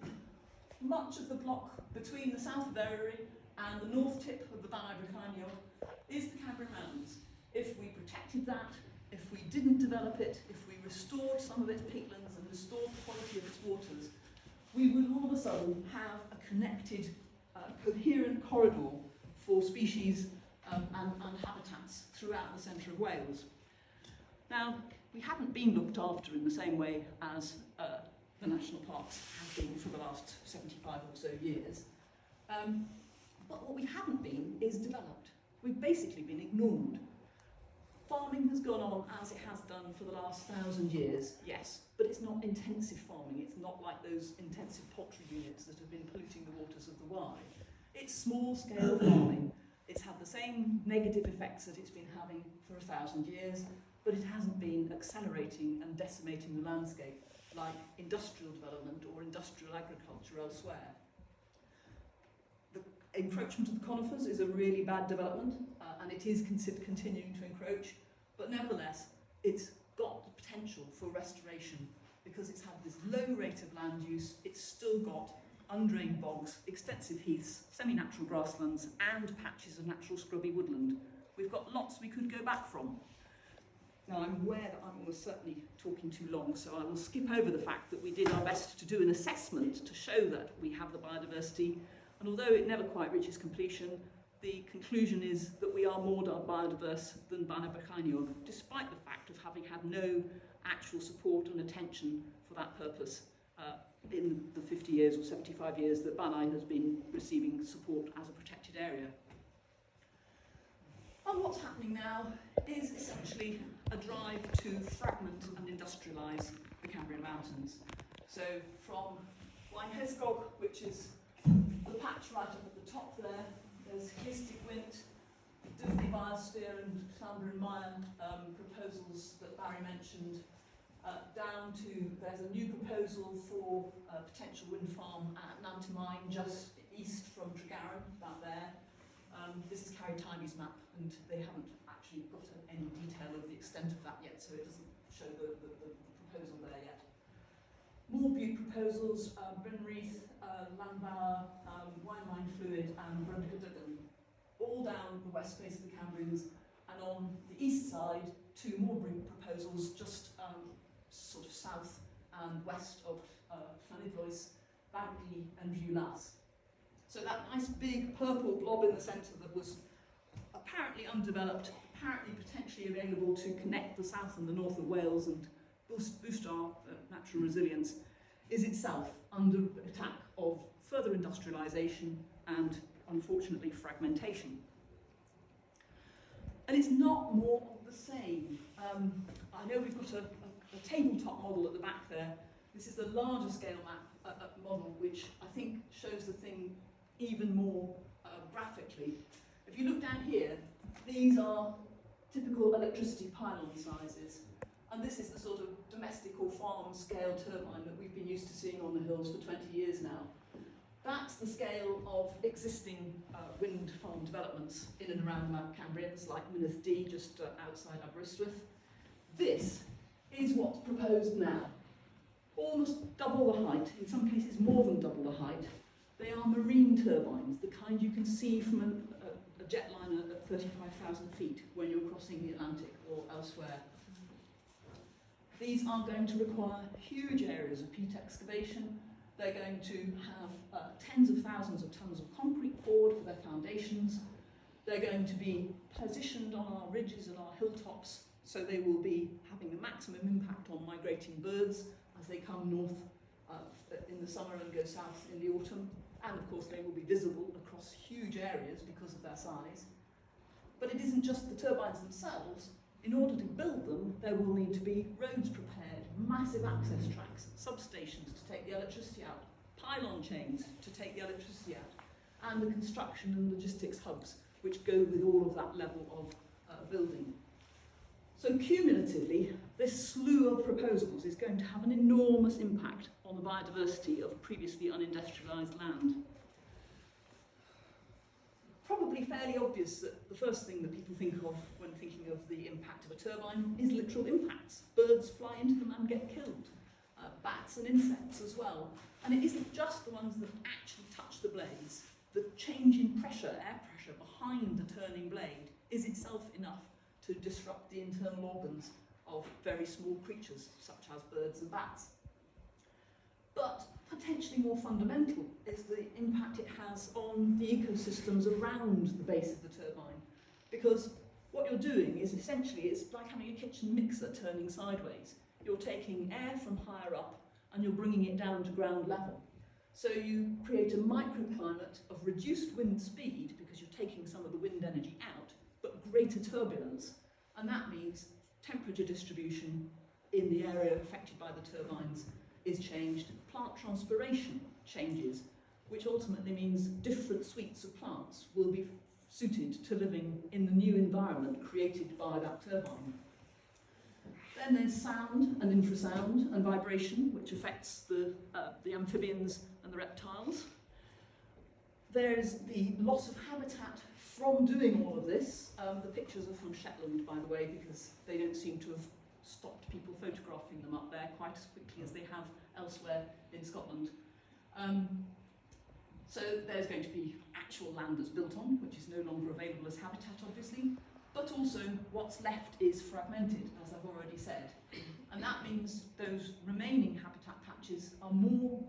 much of the block between the south of Eryri and the north tip of the Llanfach is the Cambrian Mountains. If we protected that, if we didn't develop it, if we restored some of its peatlands and restored the quality of its waters, we would all of a sudden have a connected, coherent corridor for species and habitats throughout the centre of Wales. Now, we haven't been looked after in the same way as the national parks have been for the last 75 or so years. But what we haven't been is developed. We've basically been ignored. Farming has gone on as it has done for the last 1,000 years, yes, but it's not intensive farming. It's not like those intensive poultry units that have been polluting the waters of the Wye. It's small-scale farming. It's had the same negative effects that it's been having for 1,000 years, but it hasn't been accelerating and decimating the landscape. like industrial development or industrial agriculture elsewhere. The encroachment of the conifers is a really bad development, and it is continuing to encroach, but nevertheless, it's got the potential for restoration because it's had this low rate of land use, it's still got undrained bogs, extensive heaths, semi-natural grasslands, and patches of natural scrubby woodland. We've got lots we could go back from. Now, I'm aware that I'm almost certainly talking too long, so I will skip over the fact that we did our best to do an assessment to show that we have the biodiversity, and although it never quite reaches completion, the conclusion is that we are more biodiverse than Llanfach, despite the fact of having had no actual support and attention for that purpose in the 50 years or 75 years that Llanfach has been receiving support as a protected area. And what's happening now is essentially a drive to fragment and industrialise the Cambrian Mountains. So from Waun Hesgog, which is the patch right up at the top there, there's Hesgog Wint, the Biosphere and Cambrian Mountains proposals that Barry mentioned, down to, there's a new proposal for a potential wind farm at Llanfach, just east from Tregaron, about there. This is Carrie Timey's map, and they haven't actually got any detail of the extent of that yet, so it doesn't show the proposal there yet. More butte proposals, Brynreath, Llanfach, Waun Fluid and Brynreath, all down the west face of the Cambrians, and on the east side, two more butte proposals just sort of south and west of Llanidloes, Bagli and Neuadd. So that nice big purple blob in the centre that was apparently undeveloped, apparently potentially available to connect the south and the north of Wales and boost our natural resilience, is itself under attack of further industrialisation and, unfortunately, fragmentation. And it's not more of the same. I know we've got a tabletop model at the back there. This is a larger scale map model, which I think shows the thing even more graphically. If you look down here, these are typical electricity pylon sizes, and this is the sort of domestic or farm scale turbine that we've been used to seeing on the hills for 20 years now. That's the scale of existing wind farm developments in and around Mount Cambrians, like Mynydde D, just outside Aberystwyth. This is what's proposed now. Almost double the height, in some cases more than double the height. They are marine turbines, the kind you can see from a jetliner at 35,000 feet when you're crossing the Atlantic or elsewhere. These are going to require huge areas of peat excavation. They're going to have tens of thousands of tons of concrete poured for their foundations. They're going to be positioned on our ridges and our hilltops, so they will be having the maximum impact on migrating birds as they come north in the summer and go south in the autumn. And of course they will be visible across huge areas because of their size. But it isn't just the turbines themselves. In order to build them, there will need to be roads prepared, massive access tracks, substations to take the electricity out, pylon chains to take the electricity out, and the construction and logistics hubs which go with all of that level of building. So cumulatively, this slew of proposals is going to have an enormous impact on the biodiversity of previously unindustrialised land. Probably fairly obvious that the first thing that people think of when thinking of the impact of a turbine is literal impacts. Birds fly into them and get killed. Bats and insects as well. And it isn't just the ones that actually touch the blades. The change in pressure, air pressure, behind the turning blade is itself enough to disrupt the internal organs of very small creatures, such as birds and bats. But potentially more fundamental is the impact it has on the ecosystems around the base of the turbine. Because what you're doing is essentially, it's like having a kitchen mixer turning sideways. You're taking air from higher up and you're bringing it down to ground level. So you create a microclimate of reduced wind speed because you're taking some of the wind energy out, but greater turbulence. And that means temperature distribution in the area affected by the turbines is changed. Plant transpiration changes, which ultimately means different suites of plants will be suited to living in the new environment created by that turbine. Then there's sound and infrasound and vibration, which affects the amphibians and the reptiles. There's the loss of habitat from doing all of this. The pictures are from Shetland, by the way, because they don't seem to have stopped people photographing them up there quite as quickly as they have elsewhere in Scotland. So there's going to be actual land that's built on, which is no longer available as habitat, obviously, but also what's left is fragmented, as I've already said. And that means those remaining habitat patches are more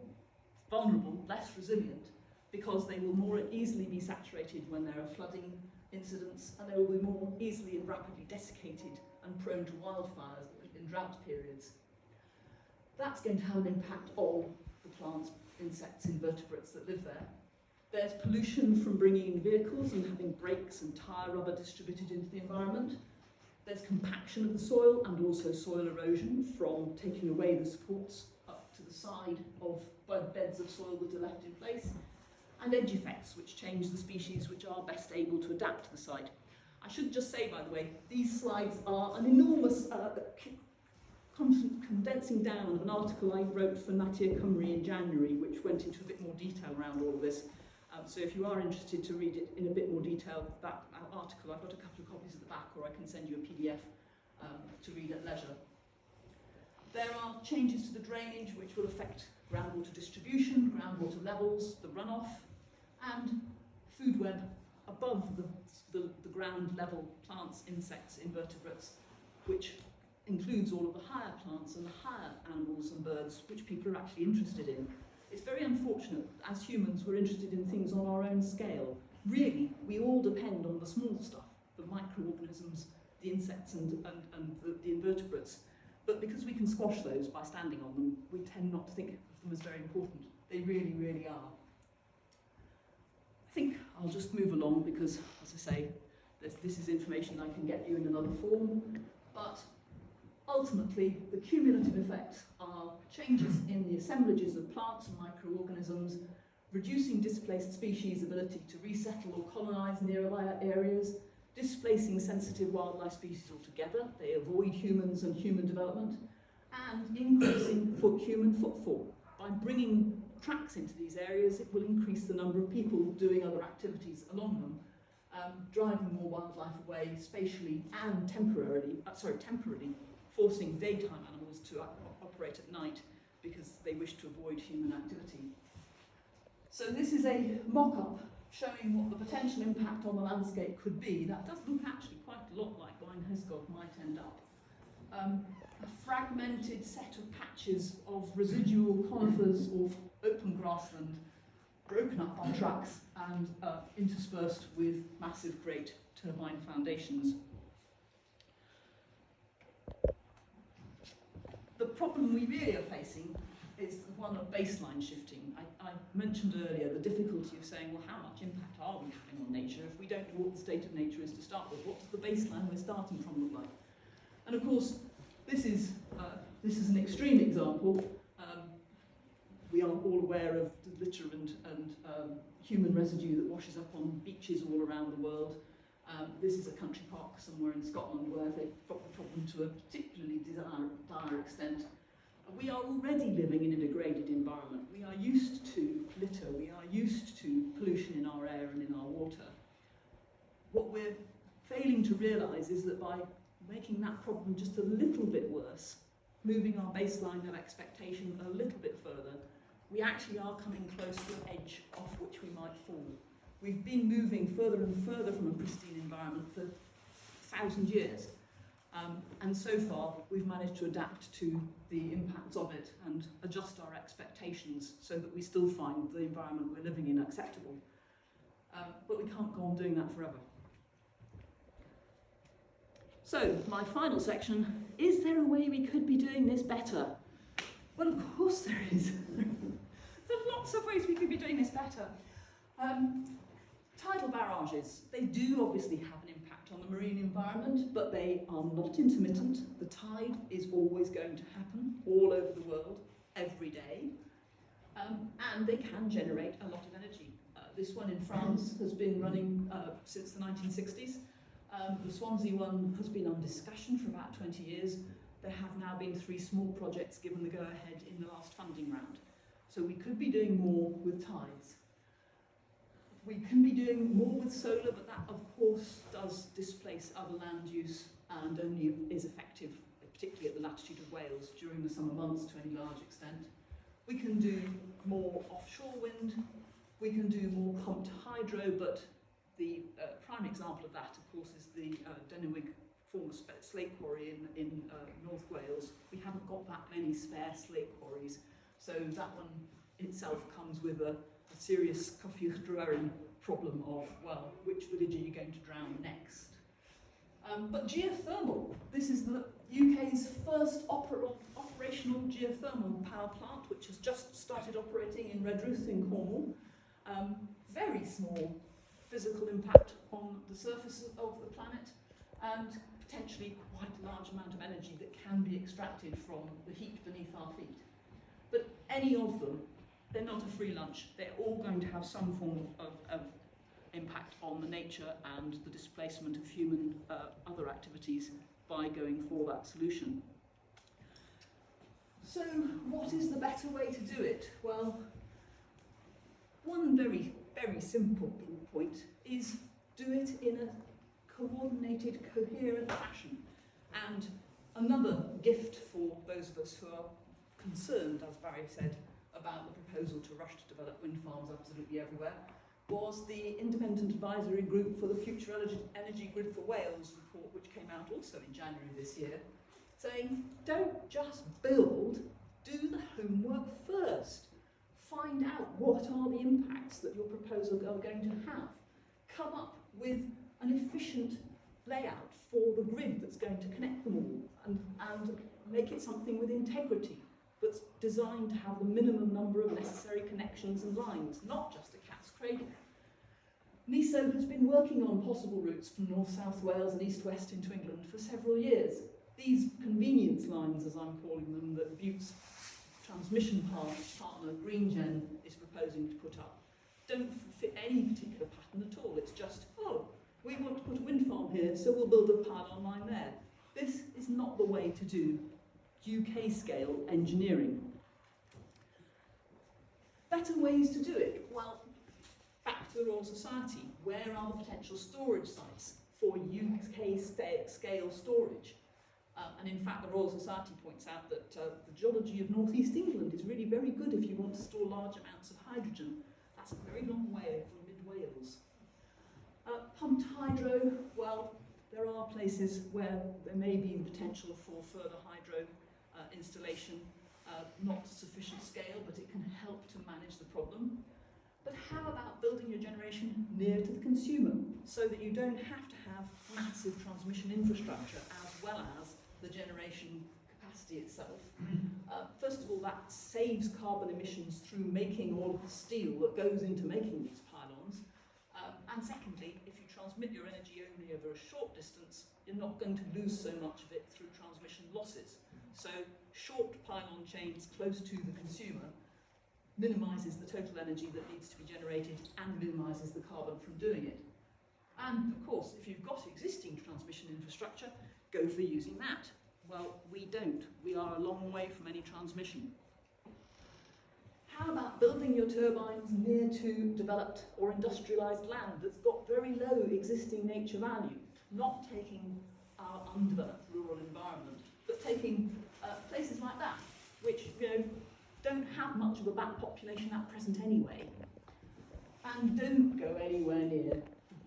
vulnerable, less resilient, because they will more easily be saturated when there are flooding incidents, and they will be more easily and rapidly desiccated and prone to wildfires in drought periods. That's going to have an impact on the plants, insects, invertebrates that live there. There's pollution from bringing in vehicles and having brakes and tyre rubber distributed into the environment. There's compaction of the soil and also soil erosion from taking away the supports up to the side of beds of soil that are left in place. And edge effects, which change the species which are best able to adapt to the site. I should just say, by the way, these slides are an enormous condensing down of an article I wrote for Nature Cymru in January, which went into a bit more detail around all of this. So if you are interested to read it in a bit more detail, that article, I've got a couple of copies at the back, or I can send you a PDF to read at leisure. There are changes to the drainage which will affect groundwater distribution, groundwater levels, the runoff, and food web above the ground level plants, insects, invertebrates, which includes all of the higher plants and the higher animals and birds which people are actually interested in. It's very unfortunate, as humans, we're interested in things on our own scale. Really, we all depend on the small stuff, the microorganisms, the insects and the invertebrates. But because we can squash those by standing on them, we tend not to think of them as very important. They really, really are. I think I'll just move along because, as I say, this is information I can get you in another form. But ultimately, the cumulative effects are changes in the assemblages of plants and microorganisms, reducing displaced species' ability to resettle or colonise nearby areas, displacing sensitive wildlife species altogether. They avoid humans and human development, and increasing human footfall. By bringing tracks into these areas, it will increase the number of people doing other activities along them, driving more wildlife away spatially and temporarily, forcing daytime animals to operate at night because they wish to avoid human activity. So this is a mock-up showing what the potential impact on the landscape could be. That does look actually quite a lot like Waun Hesgog might end up. A fragmented set of patches of residual conifers or open grassland, broken up by tracks and interspersed with massive great turbine foundations. The problem we really are facing is one of baseline shifting. I mentioned earlier the difficulty of saying, well, how much impact are we having on nature if we don't know what the state of nature is to start with? What does the baseline we're starting from look like? And of course, this is an extreme example. We are all aware of the litter and human residue that washes up on beaches all around the world. This is a country park somewhere in Scotland where they've got the problem to a particularly dire extent. We are already living in a degraded environment. We are used to litter, we are used to pollution in our air and in our water. What we're failing to realise is that by making that problem just a little bit worse, moving our baseline of expectation a little bit further, we actually are coming close to an edge off which we might fall. We've been moving further and further from a pristine environment for 1,000 years. And so far, we've managed to adapt to the impacts of it and adjust our expectations so that we still find the environment we're living in acceptable. But we can't go on doing that forever. So, my final section, is there a way we could be doing this better? Well, of course there is. There are lots of ways we could be doing this better. Tidal barrages, they do obviously have an impact on the marine environment, but they are not intermittent. The tide is always going to happen all over the world, every day, and they can generate a lot of energy. This one in France has been running since the 1960s. The Swansea one has been on discussion for about 20 years. there have now been 3 small projects given the go-ahead in the last funding round. So we could be doing more with tides. We can be doing more with solar, but that of course does displace other land use and only is effective, particularly at the latitude of Wales, during the summer months to any large extent. We can do more offshore wind, we can do more pumped hydro, but the prime example of that, of course, is the Neuadd former slate quarry in North Wales. We haven't got that many spare slate quarries, so that one itself comes with a serious Coffiwch problem of, well, which village are you going to drown next? But geothermal, this is the UK's first operational geothermal power plant, which has just started operating in Redruth in Cornwall. Very small physical impact on the surface of the planet, and potentially quite a large amount of energy that can be extracted from the heat beneath our feet. But any of them, they're not a free lunch. They're all going to have some form of impact on the nature and the displacement of human other activities by going for that solution. So what is the better way to do it? Well, one very, very simple point is do it in a coordinated, coherent fashion. And another gift for those of us who are concerned, as Barry said, about the proposal to rush to develop wind farms absolutely everywhere, was the Independent Advisory Group for the Future Energy Grid for Wales report, which came out also in January this year, saying, don't just build, do the homework first. Find out what are the impacts that your proposal are going to have. Come up with an efficient layout for the grid that's going to connect them all, and make it something with integrity, that's designed to have the minimum number of necessary connections and lines, not just a cat's cradle. NESO has been working on possible routes from north-south Wales and east-west into England for several years. These convenience lines, as I'm calling them, that Butte's transmission partner, GreenGen, is proposing to put up, don't fit any particular pattern at all. It's just, oh, we want to put a wind farm here, so we'll build a pylon line there. This is not the way to do UK-scale engineering. Better ways to do it? Well, back to the Royal Society. Where are the potential storage sites for UK-scale storage? And in fact, the Royal Society points out that the geology of northeast England is really very good if you want to store large amounts of hydrogen. That's a very long way from mid-Wales. Pumped hydro, well, there are places where there may be the potential for further hydro installation, not sufficient scale, but it can help to manage the problem. But how about building your generation near to the consumer, so that you don't have to have massive transmission infrastructure as well as the generation capacity itself? First of all, that saves carbon emissions through making all of the steel that goes into making these pylons. And secondly, if you transmit your energy only over a short distance, you're not going to lose so much of it through transmission losses. So short pylon chains close to the consumer minimises the total energy that needs to be generated and minimises the carbon from doing it. And of course, if you've got existing transmission infrastructure, go for using that. Well, we don't. We are a long way from any transmission. How about building your turbines near to developed or industrialised land that's got very low existing nature value, not taking our undeveloped rural environment, but taking places like that, which don't have much of a back population at present anyway, and don't go anywhere near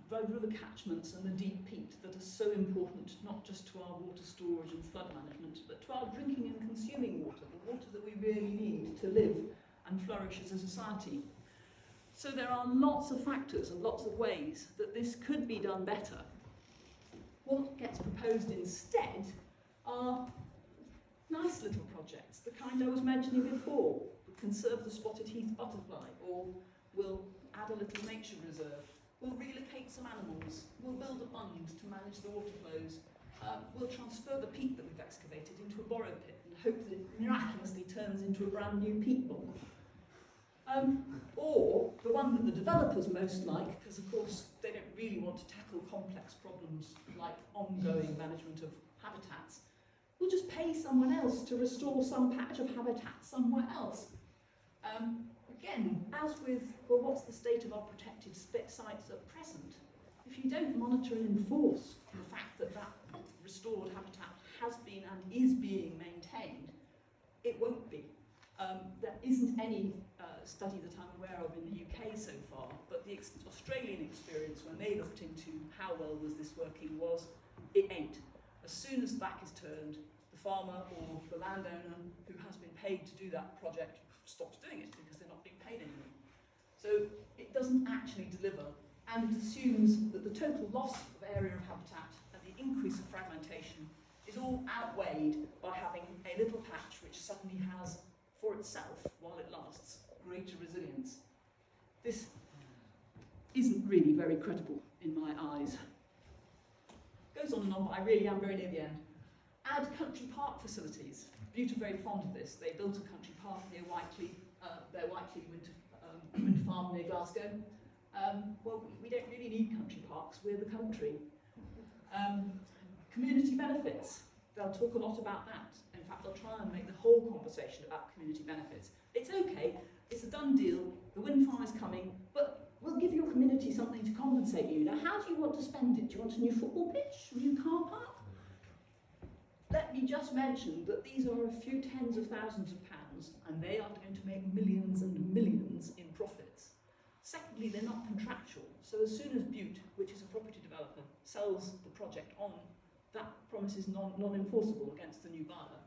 the river catchments and the deep peat that are so important not just to our water storage and flood management, but to our drinking and consuming water, the water that we really need to live and flourish as a society. So there are lots of factors and lots of ways that this could be done better. What gets proposed instead are nice little projects, the kind I was mentioning before. We'll conserve the spotted heath butterfly, or we'll add a little nature reserve. We'll relocate some animals. We'll build a bund to manage the water flows. We'll transfer the peat that we've excavated into a borrow pit and hope that it miraculously turns into a brand new peat bog. Or the one that the developers most like, because of course they don't really want to tackle complex problems like ongoing management of habitats, we'll just pay someone else to restore some patch of habitat somewhere else. Again, as with, well, what's the state of our protected sites at present? If you don't monitor and enforce the fact that that restored habitat has been and is being maintained, it won't be. There isn't any study that I'm aware of in the UK so far, but the Australian experience when they looked into how well was this working was, it ain't. As soon as the back is turned, the farmer or the landowner who has been paid to do that project stops doing it because they're not being paid anymore. So it doesn't actually deliver, and it assumes that the total loss of area of habitat and the increase of fragmentation is all outweighed by having a little patch which suddenly has, for itself, while it lasts, greater resilience. This isn't really very credible in my eyes. Goes on and on, but I really am very near the end. Add country park facilities. Bute are very fond of this. They built a country park near Whiteley, their Whiteley wind farm near Glasgow. Well, we don't really need country parks, we're the country. Community benefits. They'll talk a lot about that. In fact, they'll try and make the whole conversation about community benefits. It's okay, it's a done deal, the wind farm is coming, but we'll give your community something to compensate you. Now, how do you want to spend it? Do you want a new football pitch, a new car park? Let me just mention that these are a few tens of thousands of pounds, and they are going to make millions and millions in profits. Secondly, they're not contractual, so as soon as Bute, which is a property developer, sells the project on, that promise is non-enforceable against the new buyer.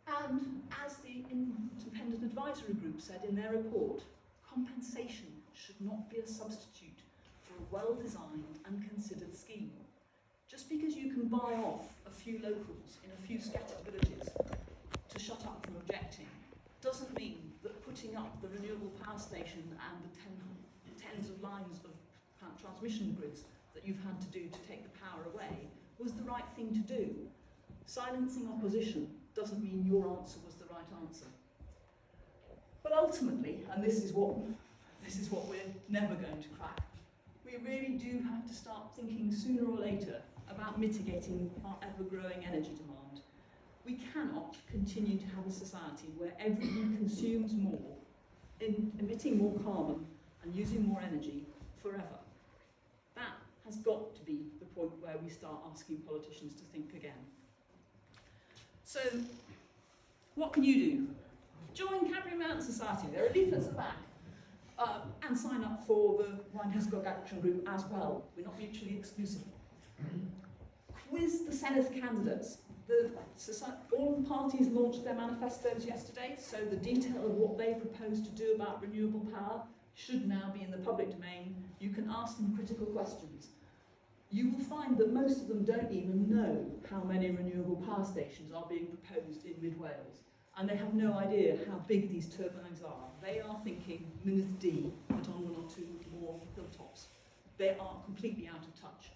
And as the independent advisory group said in their report, compensation should not be a substitute for a well-designed and considered scheme. Just because you can buy off a few locals in a few scattered villages to shut up from objecting doesn't mean that putting up the renewable power station and the tens of lines of transmission grids that you've had to do to take the power away was the right thing to do. Silencing opposition doesn't mean your answer was the right answer. But ultimately, and this is what we're never going to crack, we really do have to start thinking sooner or later about mitigating our ever-growing energy demand. We cannot continue to have a society where everyone consumes more, emitting more carbon and using more energy forever. That has got to be the point where we start asking politicians to think again. So, what can you do? Join Cambrian Mountains Society. There are leaflets at the back. And sign up for the Waun Hesgog Action Group as well. We're not mutually exclusive. Quiz the Senedd candidates. All the parties launched their manifestos yesterday, so the detail of what they propose to do about renewable power should now be in the public domain. You can ask them critical questions. You will find that most of them don't even know how many renewable power stations are being proposed in mid-Wales, and they have no idea how big these turbines are. They are thinking Mynydd D, but on one or two more hilltops. They are completely out of touch.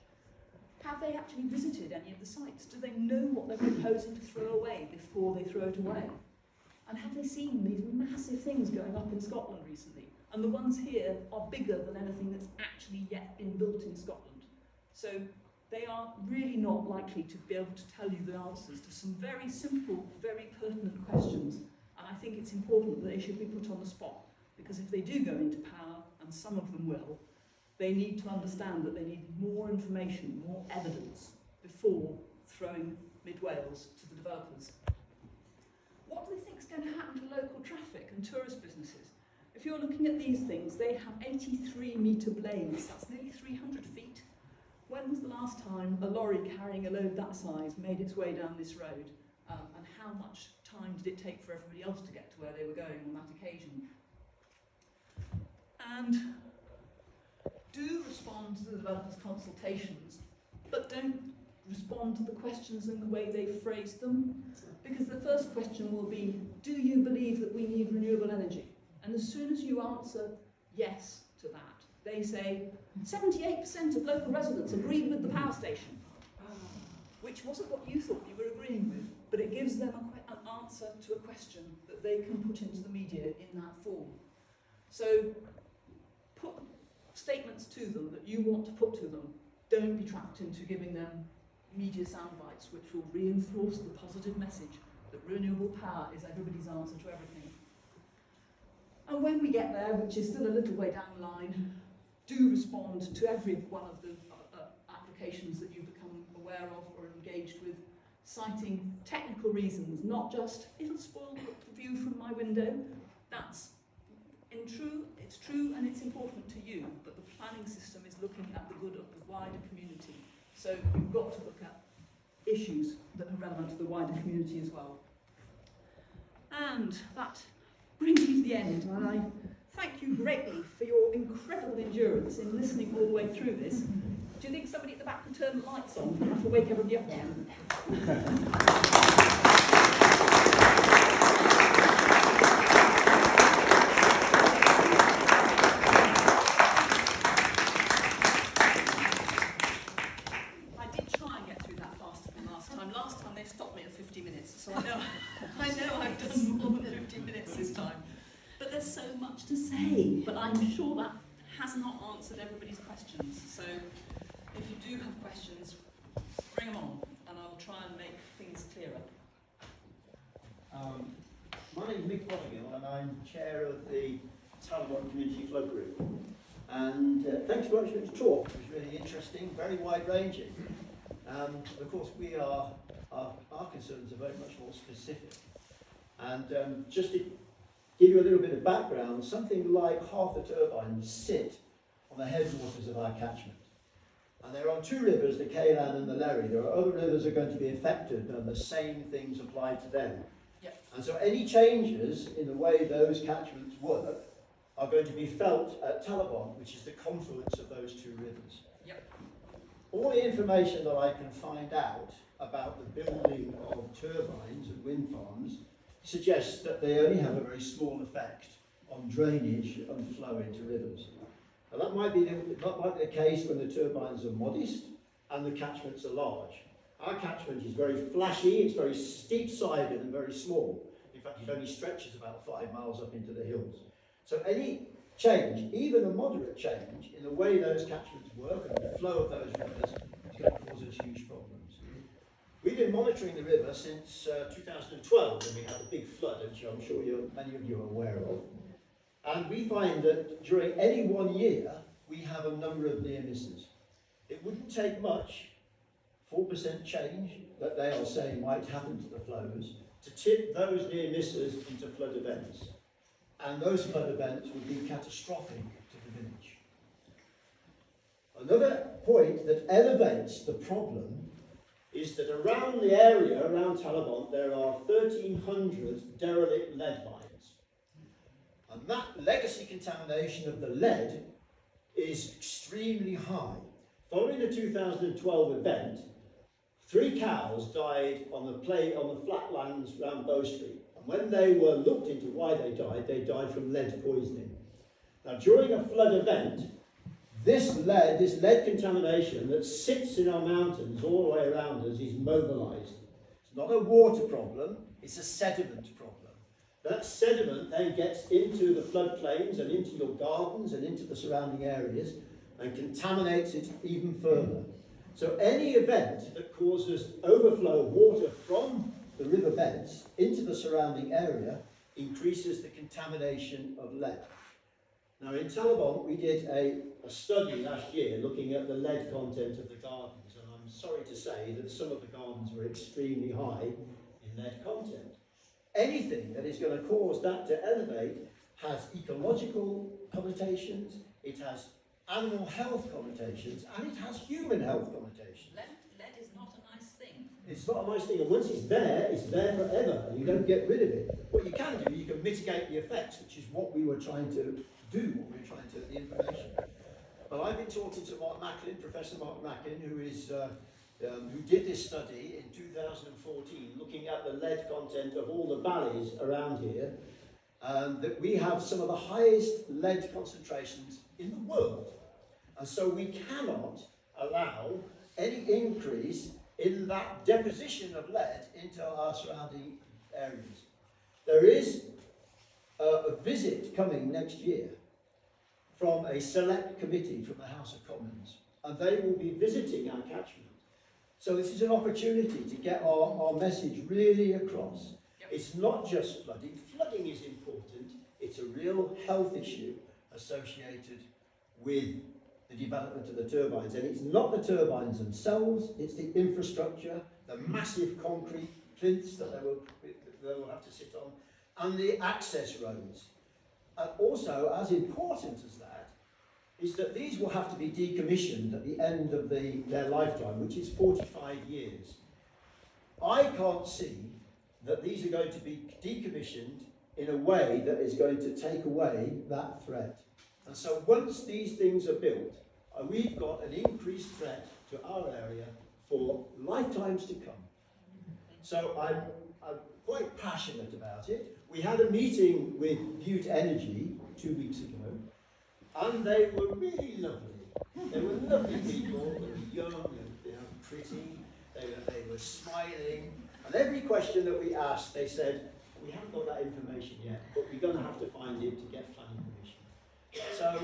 Have they actually visited any of the sites? Do they know what they're proposing to throw away before they throw it away? And have they seen these massive things going up in Scotland recently? And the ones here are bigger than anything that's actually yet been built in Scotland. So they are really not likely to be able to tell you the answers to some very simple, very pertinent questions. And I think it's important that they should be put on the spot, because if they do go into power, and some of them will, they need to understand that they need more information, more evidence, before throwing mid-Wales to the developers. What do they think is going to happen to local traffic and tourist businesses? If you're looking at these things, they have 83-metre blades. That's nearly 300 feet. When was the last time a lorry carrying a load that size made its way down this road? And how much time did it take for everybody else to get to where they were going on that occasion? And do respond to the developers' consultations, but don't respond to the questions in the way they phrased them, because the first question will be, do you believe that we need renewable energy? And as soon as you answer yes to that, they say 78% of local residents agreed with the power station, which wasn't what you thought you were agreeing with, but it gives them an answer to a question that they can put into the media in that form. So put statements to them that you want to put to them. Don't be trapped into giving them media sound bites which will reinforce the positive message that renewable power is everybody's answer to everything. And when we get there, which is still a little way down the line, do respond to every one of the applications that you become aware of or engaged with, citing technical reasons, not just, it'll spoil the view from my window. It's true and it's important to you, but the planning system is looking at the good of the wider community. So you've got to look at issues that are relevant to the wider community as well. And that brings me to the end, and I thank you greatly for your incredible endurance in listening all the way through this. Do you think somebody at the back can turn the lights on? I have to wake everybody up again. I did try and get through that faster than last time. Last time they stopped me at 50 minutes, so I know I've done more than 50 minutes this time. But there's so much to say, but I'm sure that has not answered everybody's questions. So if you do have questions, bring them on, and I'll try and make things clearer. My name is Mick Fothergill, and I'm chair of the Taliesin Community Flow Group. And thanks very much for the talk. It was really interesting, very wide-ranging. Of course, our concerns are very much more specific. And just to give you a little bit of background, something like half the turbines sit on the headwaters of our catchment. And there are two rivers, the Ceylan and the Lerry. There are other rivers that are going to be affected, and the same things apply to them. Yep. And so any changes in the way those catchments work are going to be felt at Taliesin, which is the confluence of those two rivers. Yep. All the information that I can find out about the building of turbines and wind farms suggests that they only have a very small effect on drainage and flow into rivers. Now that might be the case when the turbines are modest and the catchments are large. Our catchment is very flashy, it's very steep-sided and very small. In fact, it only stretches about 5 miles up into the hills. So any change, even a moderate change, in the way those catchments work and the flow of those rivers is going to cause us huge problems. We've been monitoring the river since 2012 when we had a big flood, which I'm sure many of you are aware of. And we find that during any one year, we have a number of near misses. It wouldn't take much, 4% change that they are saying might happen to the flows, to tip those near misses into flood events. And those flood events would be catastrophic to the village. Another point that elevates the problem is that around the area, around Taliesin, there are 1,300 derelict lead mines. And that legacy contamination of the lead is extremely high. Following the 2012 event, 3 cows died on the flatlands around Bow Street. And when they were looked into why they died from lead poisoning. Now, during a flood event, this lead contamination that sits in our mountains all the way around us is mobilized. It's not a water problem, it's a sediment problem. That sediment then gets into the floodplains and into your gardens and into the surrounding areas and contaminates it even further. So any event that causes overflow of water from the river beds into the surrounding area increases the contamination of lead. Now in Taliesin we did a study last year looking at the lead content of the gardens, and I'm sorry to say that some of the gardens were extremely high in lead content. Anything that is going to cause that to elevate has ecological connotations, it has animal health connotations, and it has human health connotations. Lead is not a nice thing. It's not a nice thing, and once it's there forever, and you don't get rid of it. What you can do, you can mitigate the effects, which is what we were trying to do, the information. But I've been talking to Mark Macklin, Professor Mark Macklin, who did this study in 2014, looking at the lead content of all the valleys around here, that we have some of the highest lead concentrations in the world. And so we cannot allow any increase in that deposition of lead into our surrounding areas. There is a visit coming next year from a select committee from the House of Commons, and they will be visiting our catchment So this is an opportunity to get our message really across. Yep. It's not just flooding. Flooding is important. It's a real health issue associated with the development of the turbines. And it's not the turbines themselves, it's the infrastructure, the massive concrete plinths that they will have to sit on, and the access roads. And also, as important as that, is that these will have to be decommissioned at the end of their lifetime, which is 45 years. I can't see that these are going to be decommissioned in a way that is going to take away that threat. And so once these things are built, we've got an increased threat to our area for lifetimes to come. So I'm quite passionate about it. We had a meeting with Butte Energy 2 weeks ago, and they were really lovely. They were lovely people, they were young, they were pretty, they were smiling. And every question that we asked, they said, we haven't got that information yet, but we're going to have to find it to get planning permission. So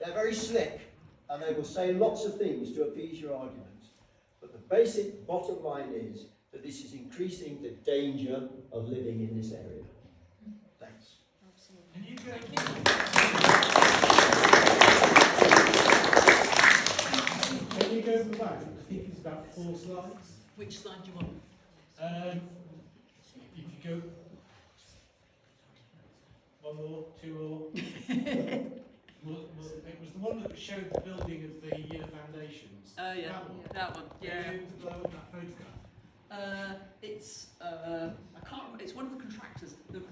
they're very slick, and they will say lots of things to appease your arguments. But the basic bottom line is that this is increasing the danger of living in this area. Thanks. Can you go? Can you go back? I think it's about 4 slides. Which slide do you want? If you go 1 more, 2 more. It was the one that showed the building of the foundations. Oh yeah, that one. Yeah. Can you blow up that photograph? It's I can't remember. It's one of the contractors. The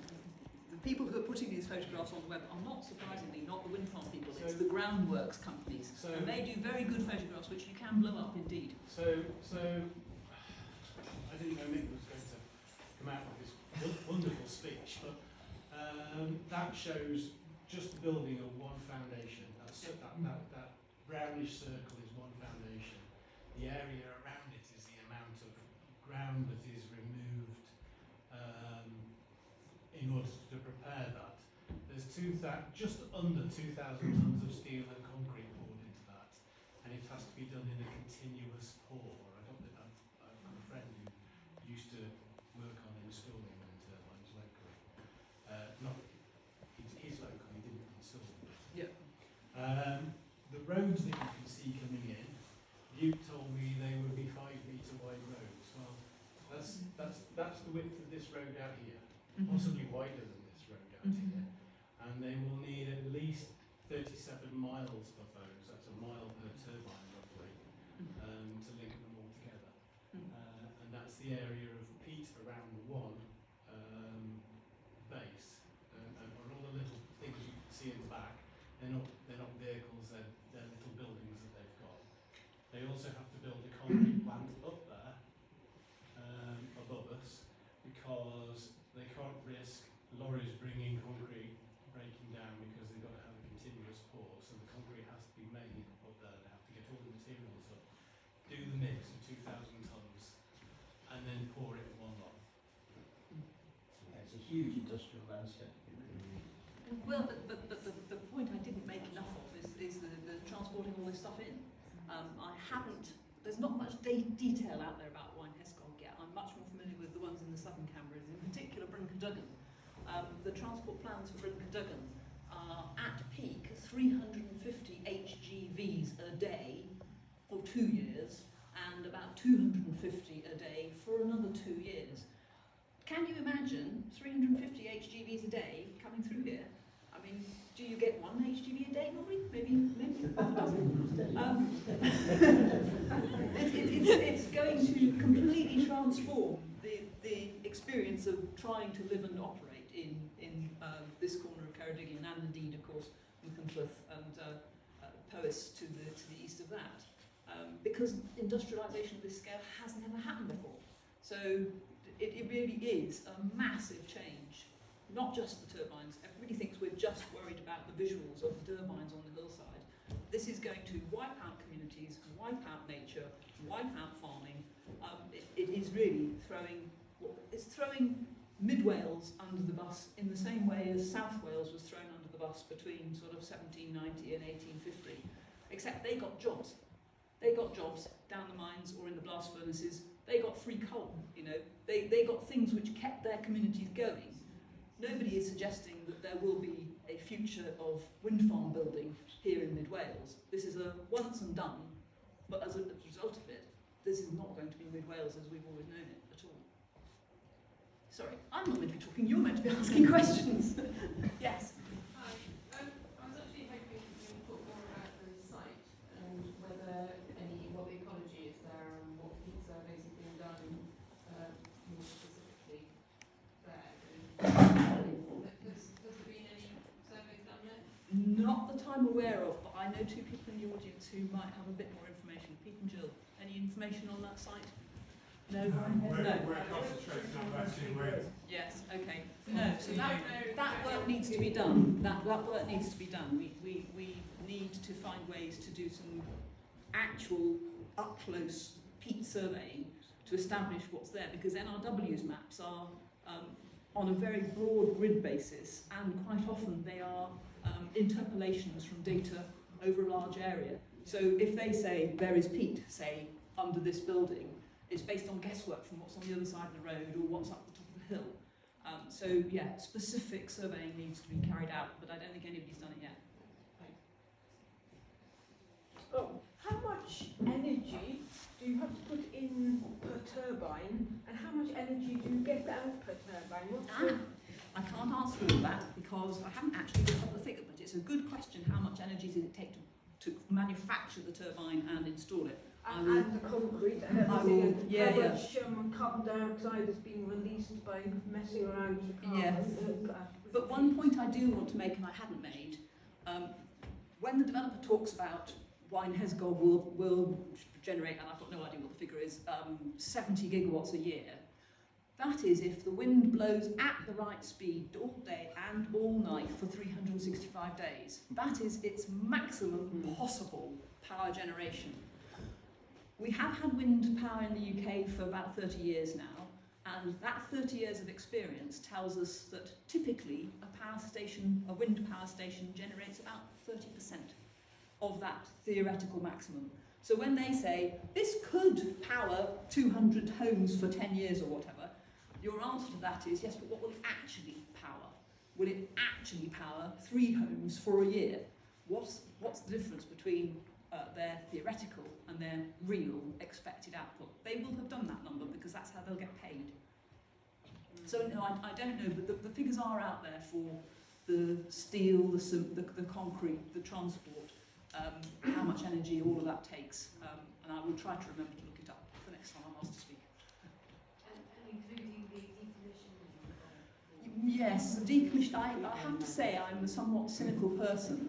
people who are putting these photographs on the web are not surprisingly not the wind farm people. It's the groundworks companies, and they do very good photographs, which you can blow up indeed. So I didn't know Mick was going to come out with this wonderful speech, but that shows just the building of one foundation. That brownish circle is one foundation. The area around it is the amount of ground that is removed in order to prepare that. There's just under 2,000 tons of steel and concrete poured into that, and it has to be done in a continuous pour. I've got a friend who used to work on installing wind turbines locally. He's local, he didn't install them. Yeah. The roads that you can see coming in, you told me they would be 5-metre wide roads. Well, that's the width of this road out here, possibly wider than this road out here. And they will need at least 37 miles of those, that's a mile per turbine roughly, to link them all together. And that's the area of peat around the Waun base. And all the little things you can see in the back, they're not vehicles, they're little buildings that they've got. They also have to build a concrete plant up there, above us, because they can't risk lorries bringing concrete breaking down because they've got to have a continuous pour. So the concrete has to be made up there. They have to get all the materials up, do the mix of 2,000 tons, and then pour it in one lot. Yeah, it's a huge industrial landscape. Well, but the point I didn't make enough of is the transporting all this stuff in. There's not much detail out there about Waun Hesgog yet. I'm much more familiar with the ones in the southern Cambrians, in particular Bryn Cadogan. The transport plans for Bryn Cadogan are at peak 350 HGVs a day for 2 years, and about 250 a day for another 2 years. Can you imagine 350 HGVs a day coming through here? I mean, do you get 1 HGV a day normally? Maybe half a dozen. It's going to completely transform the experience of trying to live and operate in this corner of Ceredigion, and indeed, of course, Llanfach and Powys to the east of that, because industrialisation of this scale has never happened before. So it really is a massive change. Not just the turbines. Everybody thinks we're just worried about the visuals of the turbines on the hillside. This is going to wipe out communities, wipe out nature, wipe out farming. It is really throwing Mid Wales under the bus in the same way as South Wales was thrown under the bus between sort of 1790 and 1850. Except they got jobs. they got jobs down the mines or in the blast furnaces. They got free coal, you know. They got things which kept their communities going. Nobody is suggesting that there will be a future of wind farm building here in Mid Wales. This is a once and done, but as a result of it, this is not going to be Mid Wales as we've always known it at all. Sorry, I'm not meant to be talking, you're meant to be asking questions. Yes? Hi. I was actually hoping you would talk more about the site and what the ecology is there and what peat surveys have been done more specifically there. Has there been any surveys done there? Not that I'm aware of, but I know two people in the audience who might have a bit more information. Pete and Jill, any information on that site? No? We're concentrating on that in Wales. Yes, okay. No, so that work needs to be done. That work needs to be done. We need to find ways to do some actual up-close peat surveying to establish what's there, because NRW's maps are on a very broad grid basis, and quite often they are interpolations from data over a large area. So if they say there is peat, say, under this building, it's based on guesswork from what's on the other side of the road or what's up the top of the hill. So yeah, specific surveying needs to be carried out, but I don't think anybody's done it yet. Oh, how much energy do you have to put in per turbine, and how much energy do you get out per turbine? I can't answer all of that because I haven't actually looked up the figure, but it's a good question. How much energy does it take to manufacture the turbine and install it? And the concrete and everything, and how much carbon dioxide is being released by messing around with the carbon. Yes. But one point I do want to make, and I hadn't made, when the developer talks about Waun Hesgog will generate, and I've got no idea what the figure is, 70 gigawatts a year, that is if the wind blows at the right speed all day and all night for 365 days. That is its maximum possible power generation. We have had wind power in the UK for about 30 years now, and that 30 years of experience tells us that typically a wind power station generates about 30% of that theoretical maximum. So when they say, this could power 200 homes for 10 years or whatever, your answer to that is, yes, but what will it actually power? Will it actually power 3 homes for a year? What's the difference between their theoretical and their real expected output? They will have done that number because that's how they'll get paid. So no, I don't know, but the figures are out there for the steel, the concrete, the transport, how much energy all of that takes, and I will try to remember to look it up the next time I'm asked to speak. And including the decommissioning? Yes, decommission. I have to say I'm a somewhat cynical person.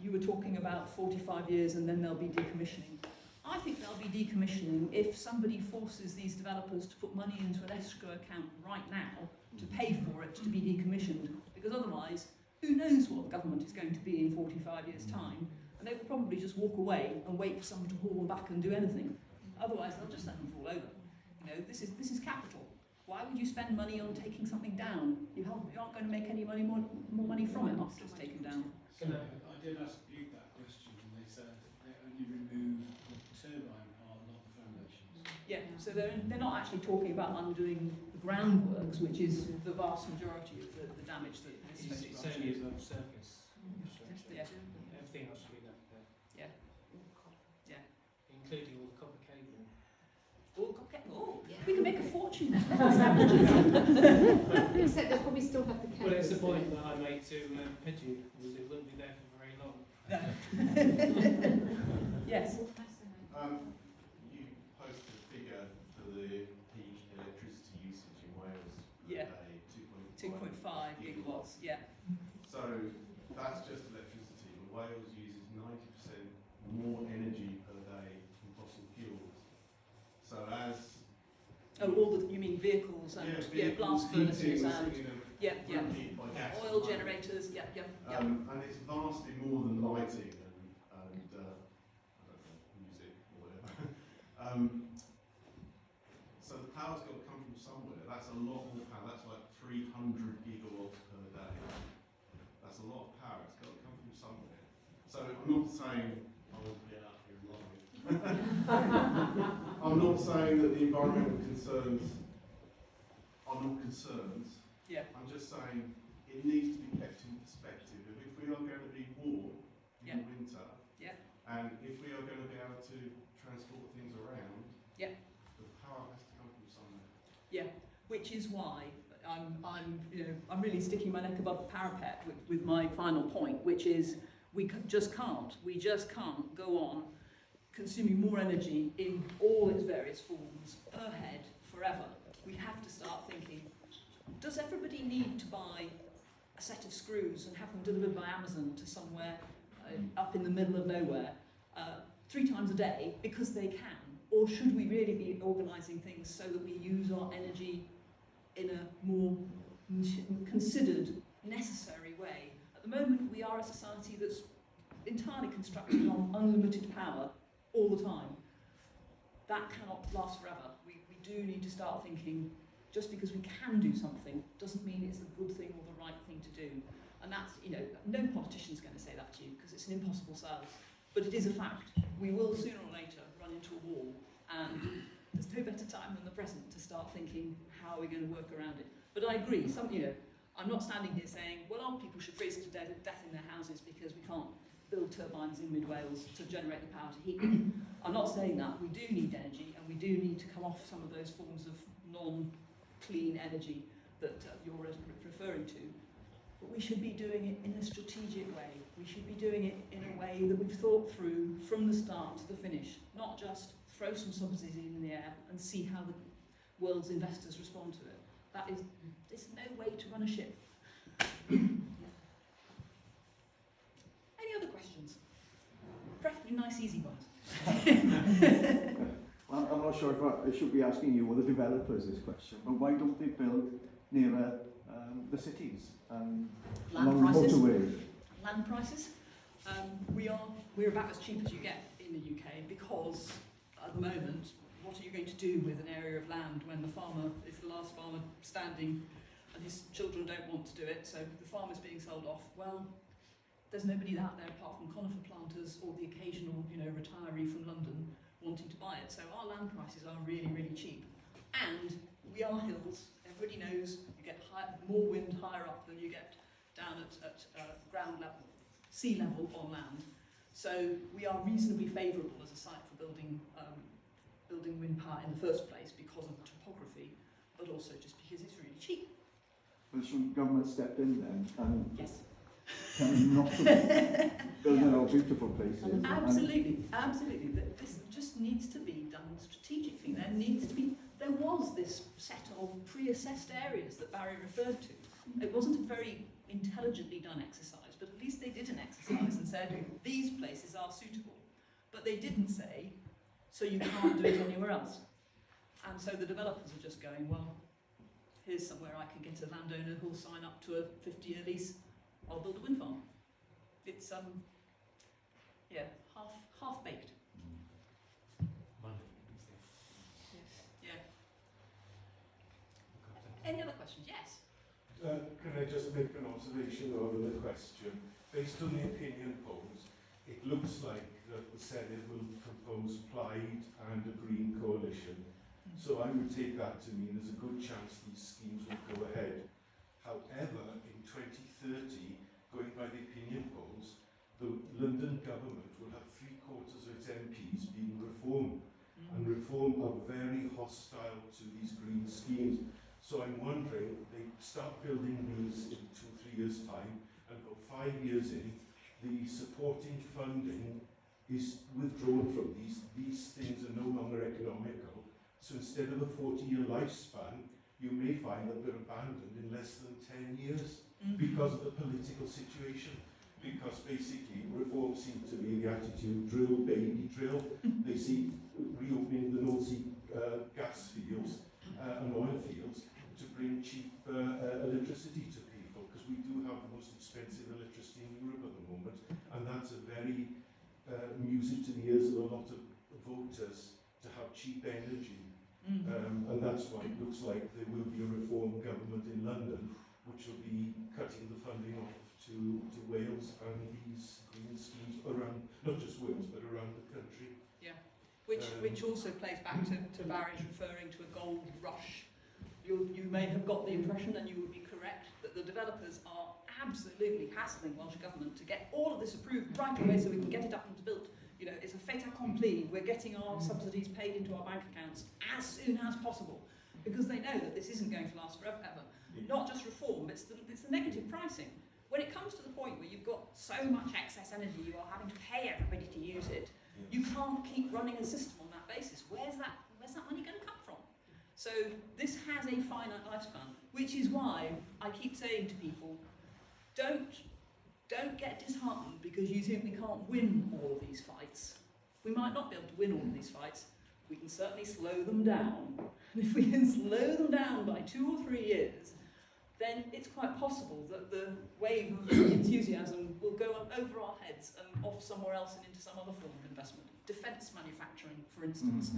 You were talking about 45 years and then there'll be decommissioning. I think there'll be decommissioning if somebody forces these developers to put money into an escrow account right now to pay for it to be decommissioned, because otherwise, who knows what the government is going to be in 45 years' time, and they will probably just walk away and wait for someone to haul them back and do anything. Otherwise, they'll just let them fall over. You know, this is capital. Why would you spend money on taking something down? You aren't going to make any more money from it after it's taken down. So I did ask you that question, and they said they only remove the turbine part, not the foundations. Yeah, so they're not actually talking about undoing the groundworks, which is the vast majority of the damage that is It's only above surface. Yeah. Everything else will be left there. Yeah. Yeah. Including all the copper cable. We can make a fortune. Except they'll probably still have the cables. Well, it's the point that I made to Pedro, was it wouldn't be there for very long. Yes. You posted a figure for the peak electricity usage in Wales Yeah. per day, 2.5 gigawatts. Yeah. So that's just electricity, but Wales uses 90% more energy per day from fossil fuels. So as You mean vehicles and vehicles, blast furnaces heating, and run heat by gas oil and generators. Yeah. and it's vastly more than lighting and I don't know, music or whatever. So the power's got to come from somewhere. That's a lot more power. That's like 300 gigawatts per day. That's a lot of power. It's got to come from somewhere. So I'm not saying I want to get up here and lie, I'm not saying that the environmental concerns are not concerns. Yeah. I'm just saying it needs to be kept in perspective. If we are going to be warm in Yeah. the winter, Yeah. and if we are going to be able to transport things around, Yeah. the power has to come from somewhere. Yeah, which is why I'm really sticking my neck above the parapet with my final point, which is we just can't go on consuming more energy in all its various forms per head forever. We have to start thinking, does everybody need to buy a set of screws and have them delivered by Amazon to somewhere up in the middle of nowhere 3 times a day because they can? Or should we really be organising things so that we use our energy in a more considered, necessary way? At the moment, we are a society that's entirely constructed on unlimited power all the time. That cannot last forever. We do need to start thinking, just because we can do something doesn't mean it's the good thing or the right thing to do. And that's, no politician's going to say that to you because it's an impossible sell. But it is a fact. We will sooner or later run into a wall, and there's no better time than the present to start thinking how are we going to work around it. But I agree, I'm not standing here saying, well, old people should freeze to death in their houses because we can't build turbines in mid-Wales to generate the power to heat them. I'm not saying that. We do need energy, and we do need to come off some of those forms of non-clean energy that you're referring to. But we should be doing it in a strategic way. We should be doing it in a way that we've thought through from the start to the finish, not just throw some subsidies in the air and see how the world's investors respond to it. There's no way to run a ship. Any other questions? Preferably nice, easy ones. Well, I'm not sure if I should be asking you or the developers this question, but why don't they build nearer the cities and along motorways? Land prices. We're about as cheap as you get in the UK because at the moment, what are you going to do with an area of land when the farmer is the last farmer standing and his children don't want to do it, so the farmer's being sold off? Well, there's nobody out there apart from conifer planters or the occasional, retiree from London wanting to buy it. So our land prices are really, really cheap. And we are hills. Everybody knows you get more wind higher up than you get down at ground level, sea level on land. So we are reasonably favourable as a site for building wind power in the first place because of the topography, but also just because it's really cheap. Well, should government step in then and Yes. tell them not to build our beautiful places? Absolutely. This just needs to be done strategically. There was this set of pre-assessed areas that Barry referred to. It wasn't a very intelligently done exercise, but at least they did an exercise and said, these places are suitable. But they didn't say, so you can't do it anywhere else. And so the developers are just going, well, here's somewhere I can get a landowner who'll sign up to a 50-year lease, I'll build a wind farm. It's, half-baked. Yeah. Any other questions? Yes. Can I just make an observation rather than a question? Based on the opinion polls, it looks like that the Senate will propose Plaid and a Green coalition. So I would take that to mean there's a good chance these schemes will go ahead. However, in 2030, going by the opinion polls, the London government will have 3/4 of its MPs being Reform. And Reform are very hostile to these green schemes. So I'm wondering, they start building these in 2-3 years' time, and about 5 years in, the supporting funding is withdrawn from these. These things are no longer economical. So instead of a 40-year lifespan, you may find that they're abandoned in less than 10 years because of the political situation. Because basically, Reform seems to be the attitude, drill, baby, drill. They see reopening the North Sea gas fields and oil fields to bring cheap electricity to people, because we do have the most expensive electricity in Europe at the moment, and that's a very music to the ears of a lot of voters to have cheap energy. And that's why it looks like there will be a Reform government in London, which will be cutting the funding off to Wales and these green schemes around, not just Wales, but around the country. Yeah. Which also plays back to Barry's referring to a gold rush. You may have got the impression, and you would be correct, that the developers are absolutely hassling Welsh Government to get all of this approved right away so we can get it up and built. You know, it's a fait accompli. We're getting our subsidies paid into our bank accounts as soon as possible, because they know that this isn't going to last forever. Not just reform, it's the negative pricing. When it comes to the point where you've got so much excess energy, you are having to pay everybody to use it. You can't keep running a system on that basis. Where's that money going to come from? So this has a finite lifespan, which is why I keep saying to people, don't get disheartened because you think we can't win all of these fights. We might not be able to win all of these fights. We can certainly slow them down. And if we can slow them down by 2 or 3 years, then it's quite possible that the wave of enthusiasm will go up over our heads and off somewhere else and into some other form of investment. Defence manufacturing, for instance.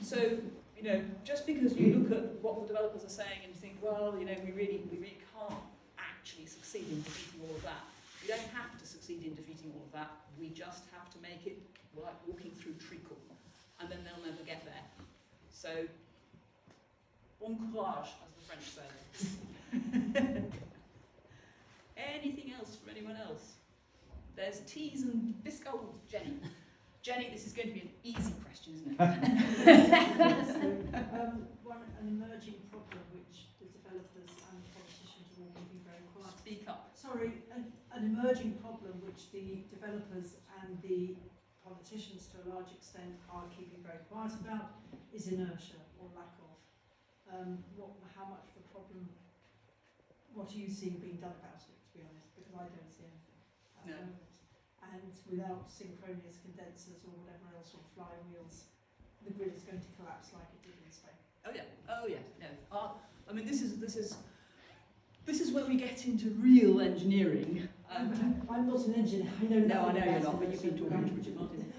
So, you know, just because you look at what the developers are saying and you think, well, you know, we really can't actually succeed in defeating all of that. We don't have to succeed in defeating all of that. We just have to make it like walking through treacle, and then they'll never get there. So, bon courage, as the French say. Anything else from anyone else? There's teas and biscuits. Oh, Jenny. Jenny, this is going to be an easy question, isn't it? An emerging problem which the developers and politicians are all keeping very quiet. Speak up. Sorry, an emerging problem which the developers and the politicians to a large extent are keeping very quiet about is inertia or lack of. How much of a problem, what are you seeing being done about it, to be honest, because I don't see anything at the moment. And without synchronous condensers or whatever else, or flywheels, the grid is going to collapse like it did in Spain. Oh yeah, no. I mean, this is where we get into real engineering. I'm not an engineer. I know. No, I know you're not, but you've been talking to Richard Martin.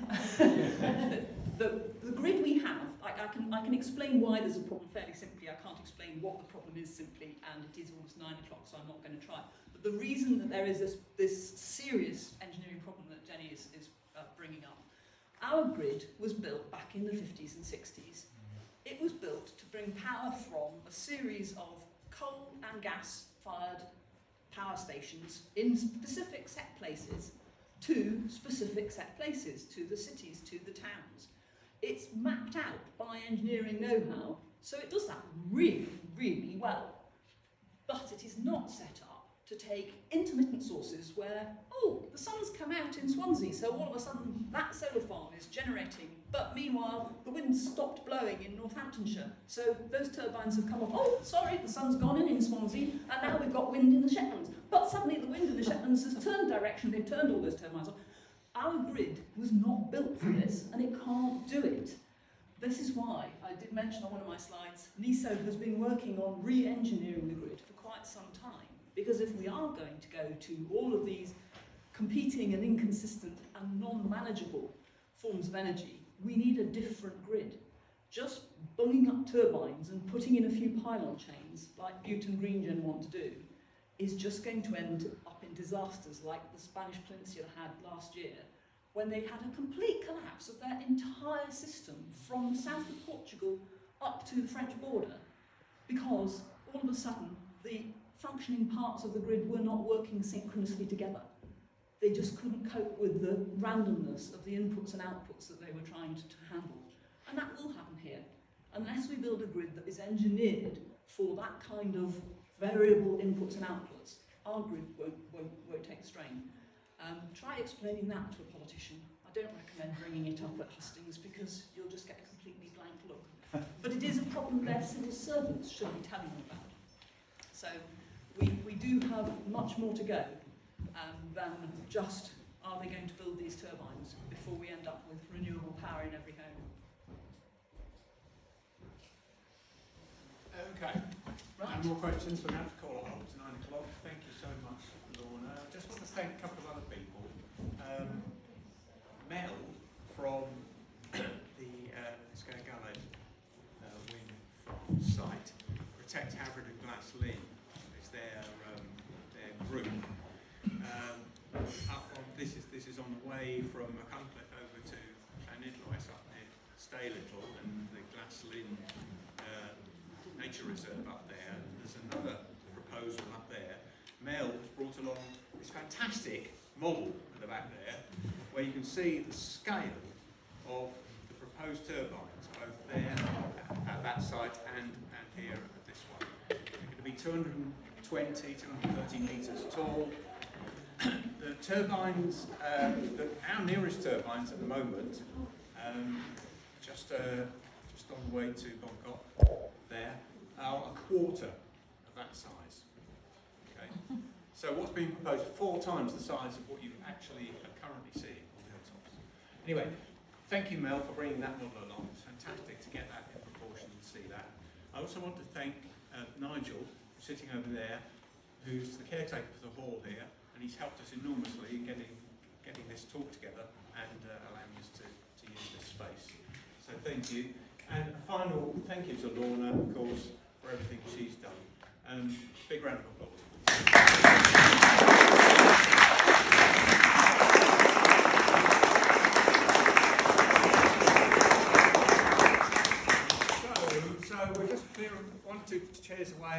The grid we have, I can explain why there's a problem fairly simply. I can't explain what the problem is simply, and it is almost 9 o'clock, so I'm not going to try. But the reason that there is this serious engineering problem that Jenny is bringing up, our grid was built back in the 50s and 60s. It was built to bring power from a series of coal and gas-fired power stations in specific set places to specific set places, to the cities, to the towns. It's mapped out by engineering know-how, so it does that really, really well. But it is not set up to take intermittent sources where, oh, the sun's come out in Swansea, so all of a sudden that solar farm is generating, but meanwhile the wind's stopped blowing in Northamptonshire, so those turbines have come off. Oh, sorry, the sun's gone in Swansea, and now we've got wind in the Shetlands. But suddenly the wind in the Shetlands has turned direction, they've turned all those turbines off. Our grid was not built for this, and it can't do it. This is why, I did mention on one of my slides, NISO has been working on re-engineering the grid for quite some time. Because if we are going to go to all of these competing and inconsistent and non-manageable forms of energy, we need a different grid. Just bunging up turbines and putting in a few pylon chains, like Butte and Greengen want to do, is just going to end up in disasters like the Spanish Peninsula had last year, when they had a complete collapse of their entire system from south of Portugal up to the French border, because all of a sudden the functioning parts of the grid were not working synchronously together. They just couldn't cope with the randomness of the inputs and outputs that they were trying to handle. And that will happen here, unless we build a grid that is engineered for that kind of variable inputs and outputs. Our grid won't take strain. Try explaining that to a politician. I don't recommend bringing it up at hustings because you'll just get a completely blank look. But it is a problem their civil servants should be telling them about. So we do have much more to go than just are they going to build these turbines before we end up with renewable power in every home. Okay. Right. No more questions, so we have to call a halt to 9 o'clock. Thank you so much, Lorna. I just want to thank a couple of other people. Mel from the Hesgog wind farm site, Protect Havre de Glace Lee, is their group. This is on the way from Machynlleth over to Llanfach up near stay a little, and the Glaslyn Nature Reserve up there. There's another proposal up there. Mel has brought along this fantastic model at the back there, where you can see the scale of the proposed turbines, both there at that site and here at this one. They're going to be 220, 230 metres tall. The turbines, our nearest turbines at the moment, just on the way to Bangkok, there, are a quarter of that size. Okay. So what's being proposed, 4 times the size of what you actually are currently seeing on the hilltops. Anyway, thank you, Mel, for bringing that model along. It's fantastic to get that in proportion and see that. I also want to thank Nigel, sitting over there, who's the caretaker for the hall here, and he's helped us enormously in getting this talk together and allowing us to use this space. So thank you. And a final thank you to Lorna, of course, for everything she's done. Big round of applause.